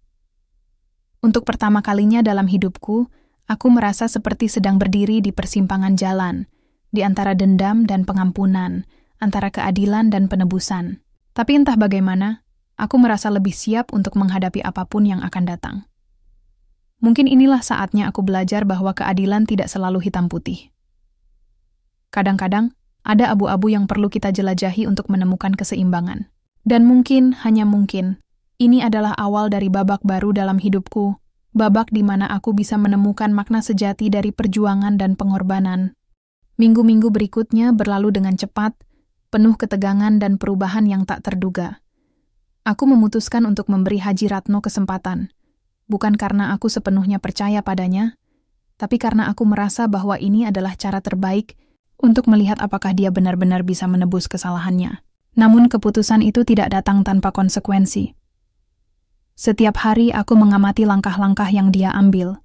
Untuk pertama kalinya dalam hidupku, aku merasa seperti sedang berdiri di persimpangan jalan, di antara dendam dan pengampunan, antara keadilan dan penebusan. Tapi entah bagaimana, aku merasa lebih siap untuk menghadapi apapun yang akan datang. Mungkin inilah saatnya aku belajar bahwa keadilan tidak selalu hitam putih. Kadang-kadang, ada abu-abu yang perlu kita jelajahi untuk menemukan keseimbangan. Dan mungkin, hanya mungkin, ini adalah awal dari babak baru dalam hidupku, babak di mana aku bisa menemukan makna sejati dari perjuangan dan pengorbanan. Minggu-minggu berikutnya berlalu dengan cepat, penuh ketegangan dan perubahan yang tak terduga. Aku memutuskan untuk memberi Haji Ratno kesempatan, bukan karena aku sepenuhnya percaya padanya, tapi karena aku merasa bahwa ini adalah cara terbaik untuk melihat apakah dia benar-benar bisa menebus kesalahannya. Namun keputusan itu tidak datang tanpa konsekuensi. Setiap hari aku mengamati langkah-langkah yang dia ambil.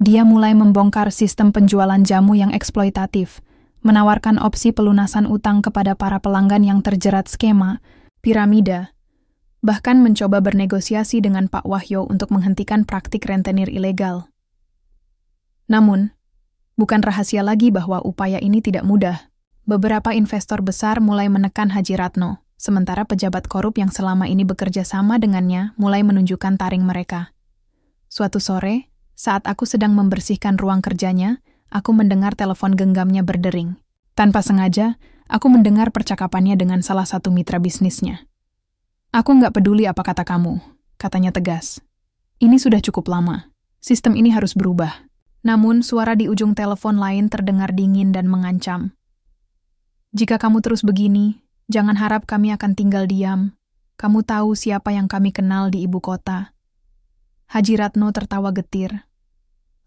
Dia mulai membongkar sistem penjualan jamu yang eksploitatif, menawarkan opsi pelunasan utang kepada para pelanggan yang terjerat skema, piramida, bahkan mencoba bernegosiasi dengan Pak Wahyo untuk menghentikan praktik rentenir ilegal. Namun, bukan rahasia lagi bahwa upaya ini tidak mudah. Beberapa investor besar mulai menekan Haji Ratno, sementara pejabat korup yang selama ini bekerja sama dengannya mulai menunjukkan taring mereka. Suatu sore, saat aku sedang membersihkan ruang kerjanya, aku mendengar telepon genggamnya berdering. Tanpa sengaja, aku mendengar percakapannya dengan salah satu mitra bisnisnya. "Aku nggak peduli apa kata kamu," katanya tegas. "Ini sudah cukup lama. Sistem ini harus berubah." Namun, suara di ujung telepon lain terdengar dingin dan mengancam. "Jika kamu terus begini, jangan harap kami akan tinggal diam. Kamu tahu siapa yang kami kenal di ibu kota." Haji Ratno tertawa getir.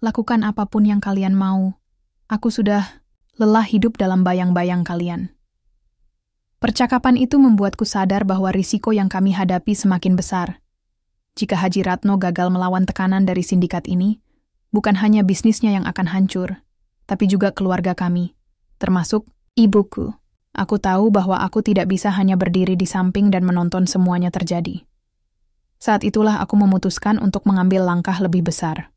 "Lakukan apapun yang kalian mau. Aku sudah lelah hidup dalam bayang-bayang kalian." Percakapan itu membuatku sadar bahwa risiko yang kami hadapi semakin besar. Jika Haji Ratno gagal melawan tekanan dari sindikat ini, bukan hanya bisnisnya yang akan hancur, tapi juga keluarga kami, termasuk ibuku. Aku tahu bahwa aku tidak bisa hanya berdiri di samping dan menonton semuanya terjadi. Saat itulah aku memutuskan untuk mengambil langkah lebih besar.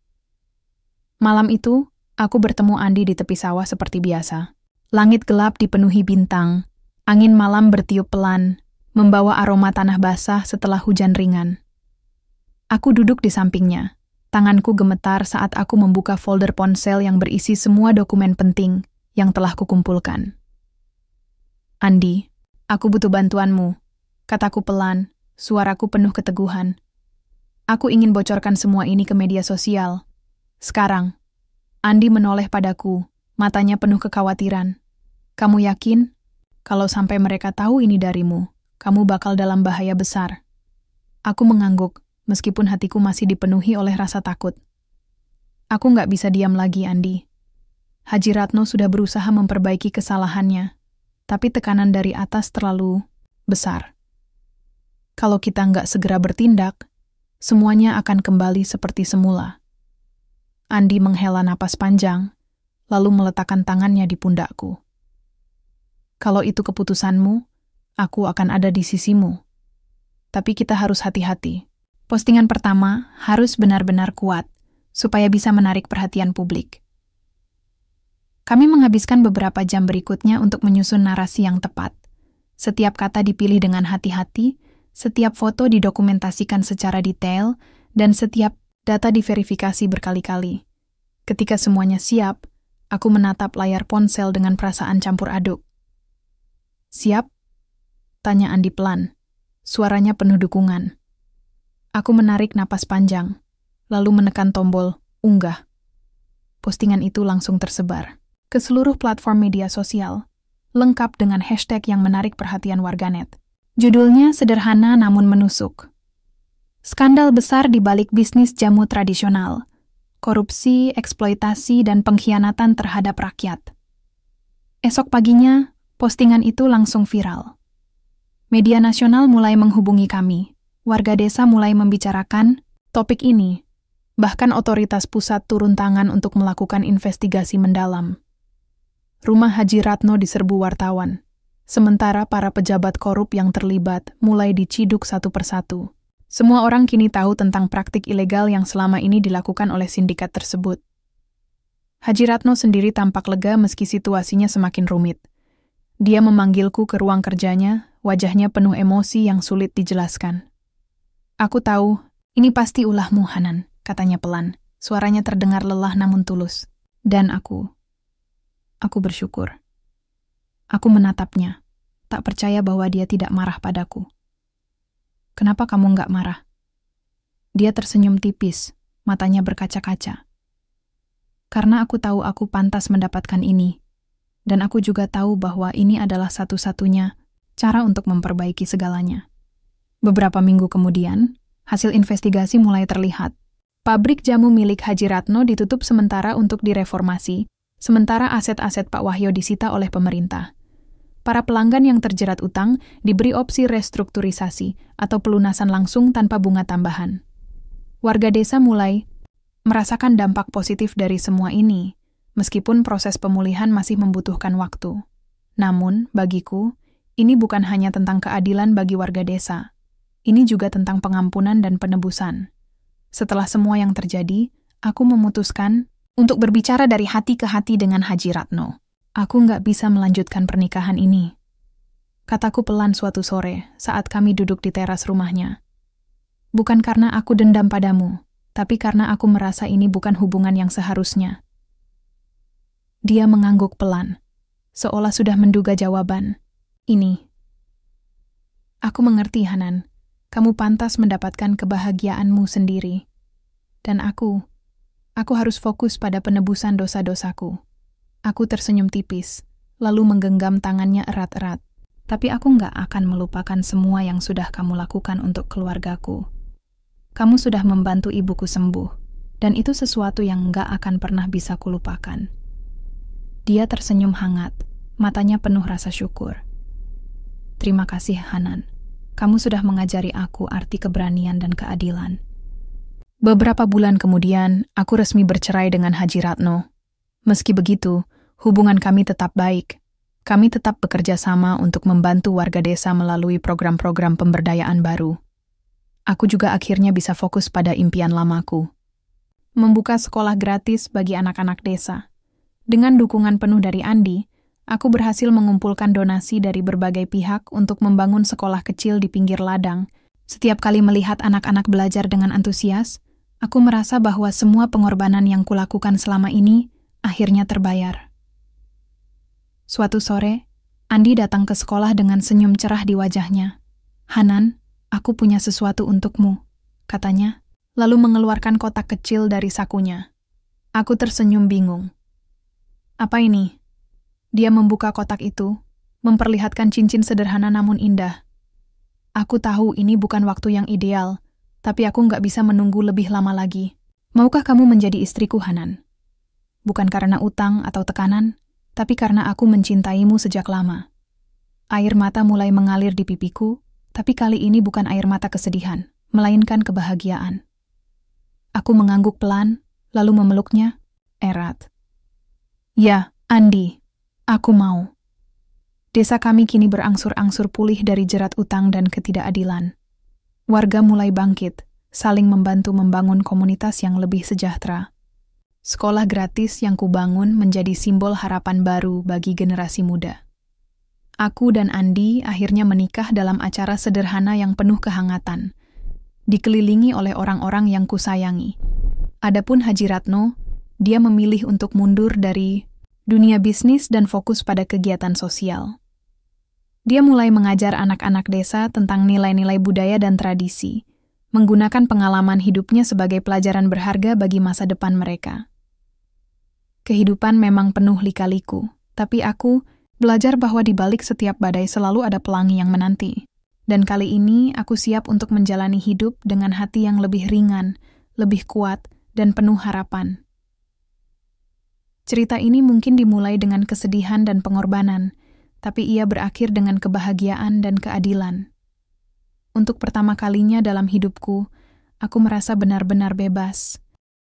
Malam itu, aku bertemu Andi di tepi sawah seperti biasa. Langit gelap dipenuhi bintang, angin malam bertiup pelan, membawa aroma tanah basah setelah hujan ringan. Aku duduk di sampingnya. Tanganku gemetar saat aku membuka folder ponsel yang berisi semua dokumen penting yang telah kukumpulkan. "Andi, aku butuh bantuanmu," kataku pelan, suaraku penuh keteguhan. "Aku ingin bocorkan semua ini ke media sosial. Sekarang." Andi menoleh padaku, matanya penuh kekhawatiran. "Kamu yakin? Kalau sampai mereka tahu ini darimu, kamu bakal dalam bahaya besar." Aku mengangguk, meskipun hatiku masih dipenuhi oleh rasa takut. "Aku nggak bisa diam lagi, Andi. Haji Ratno sudah berusaha memperbaiki kesalahannya, tapi tekanan dari atas terlalu besar. Kalau kita nggak segera bertindak, semuanya akan kembali seperti semula." Andi menghela napas panjang, lalu meletakkan tangannya di pundakku. "Kalau itu keputusanmu, aku akan ada di sisimu. Tapi kita harus hati-hati. Postingan pertama harus benar-benar kuat, supaya bisa menarik perhatian publik." Kami menghabiskan beberapa jam berikutnya untuk menyusun narasi yang tepat. Setiap kata dipilih dengan hati-hati, setiap foto didokumentasikan secara detail, dan setiap data diverifikasi berkali-kali. Ketika semuanya siap, aku menatap layar ponsel dengan perasaan campur aduk. "Siap?" tanya Andi pelan. Suaranya penuh dukungan. Aku menarik napas panjang, lalu menekan tombol unggah. Postingan itu langsung tersebar ke seluruh platform media sosial, lengkap dengan hashtag yang menarik perhatian warganet. Judulnya sederhana namun menusuk. "Skandal besar di balik bisnis jamu tradisional. Korupsi, eksploitasi, dan pengkhianatan terhadap rakyat." Esok paginya, postingan itu langsung viral. Media nasional mulai menghubungi kami. Warga desa mulai membicarakan topik ini. Bahkan otoritas pusat turun tangan untuk melakukan investigasi mendalam. Rumah Haji Ratno diserbu wartawan. sementara para pejabat korup yang terlibat mulai diciduk satu persatu. Semua orang kini tahu tentang praktik ilegal yang selama ini dilakukan oleh sindikat tersebut. Haji Ratno sendiri tampak lega meski situasinya semakin rumit. Dia memanggilku ke ruang kerjanya, wajahnya penuh emosi yang sulit dijelaskan. "Aku tahu, ini pasti ulahmu, Hanan," katanya pelan. Suaranya terdengar lelah namun tulus. Dan aku bersyukur. Aku menatapnya, tak percaya bahwa dia tidak marah padaku. "Kenapa kamu nggak marah?" Dia tersenyum tipis, matanya berkaca-kaca. "Karena aku tahu aku pantas mendapatkan ini, dan aku juga tahu bahwa ini adalah satu-satunya cara untuk memperbaiki segalanya." Beberapa minggu kemudian, hasil investigasi mulai terlihat. Pabrik jamu milik Haji Ratno ditutup sementara untuk direformasi, sementara aset-aset Pak Wahyo disita oleh pemerintah. Para pelanggan yang terjerat utang diberi opsi restrukturisasi atau pelunasan langsung tanpa bunga tambahan. Warga desa mulai merasakan dampak positif dari semua ini, meskipun proses pemulihan masih membutuhkan waktu. Namun, bagiku, ini bukan hanya tentang keadilan bagi warga desa. Ini juga tentang pengampunan dan penebusan. Setelah semua yang terjadi, aku memutuskan untuk berbicara dari hati ke hati dengan Haji Ratno. "Aku nggak bisa melanjutkan pernikahan ini," kataku pelan suatu sore saat kami duduk di teras rumahnya. "Bukan karena aku dendam padamu, tapi karena aku merasa ini bukan hubungan yang seharusnya." Dia mengangguk pelan, seolah sudah menduga jawaban. "Ini. Aku mengerti, Hanan. Kamu pantas mendapatkan kebahagiaanmu sendiri. Dan aku harus fokus pada penebusan dosa-dosaku." Aku tersenyum tipis, lalu menggenggam tangannya erat-erat. "Tapi aku nggak akan melupakan semua yang sudah kamu lakukan untuk keluargaku. Kamu sudah membantu ibuku sembuh, dan itu sesuatu yang nggak akan pernah bisa kulupakan." Dia tersenyum hangat, matanya penuh rasa syukur. "Terima kasih, Hanan. Kamu sudah mengajari aku arti keberanian dan keadilan." Beberapa bulan kemudian, aku resmi bercerai dengan Haji Ratno. Meski begitu, hubungan kami tetap baik. Kami tetap bekerja sama untuk membantu warga desa melalui program-program pemberdayaan baru. Aku juga akhirnya bisa fokus pada impian lamaku. Membuka sekolah gratis bagi anak-anak desa. Dengan dukungan penuh dari Andi, aku berhasil mengumpulkan donasi dari berbagai pihak untuk membangun sekolah kecil di pinggir ladang. Setiap kali melihat anak-anak belajar dengan antusias, aku merasa bahwa semua pengorbanan yang kulakukan selama ini akhirnya terbayar. Suatu sore, Andi datang ke sekolah dengan senyum cerah di wajahnya. "Hanan, aku punya sesuatu untukmu," katanya, lalu mengeluarkan kotak kecil dari sakunya. Aku tersenyum bingung. "Apa ini?" Dia membuka kotak itu, memperlihatkan cincin sederhana namun indah. "Aku tahu ini bukan waktu yang ideal, tapi aku nggak bisa menunggu lebih lama lagi. Maukah kamu menjadi istriku, Hanan? Bukan karena utang atau tekanan, tapi karena aku mencintaimu sejak lama." Air mata mulai mengalir di pipiku, tapi kali ini bukan air mata kesedihan, melainkan kebahagiaan. Aku mengangguk pelan, lalu memeluknya erat. "Ya, Andi, aku mau." Desa kami kini berangsur-angsur pulih dari jerat utang dan ketidakadilan. Warga mulai bangkit, saling membantu membangun komunitas yang lebih sejahtera. Sekolah gratis yang kubangun menjadi simbol harapan baru bagi generasi muda. Aku dan Andi akhirnya menikah dalam acara sederhana yang penuh kehangatan, dikelilingi oleh orang-orang yang kusayangi. Adapun Haji Ratno, dia memilih untuk mundur dari dunia bisnis dan fokus pada kegiatan sosial. Dia mulai mengajar anak-anak desa tentang nilai-nilai budaya dan tradisi, menggunakan pengalaman hidupnya sebagai pelajaran berharga bagi masa depan mereka. Kehidupan memang penuh lika-liku, tapi aku belajar bahwa di balik setiap badai selalu ada pelangi yang menanti. Dan kali ini aku siap untuk menjalani hidup dengan hati yang lebih ringan, lebih kuat, dan penuh harapan. Cerita ini mungkin dimulai dengan kesedihan dan pengorbanan, tapi ia berakhir dengan kebahagiaan dan keadilan. Untuk pertama kalinya dalam hidupku, aku merasa benar-benar bebas.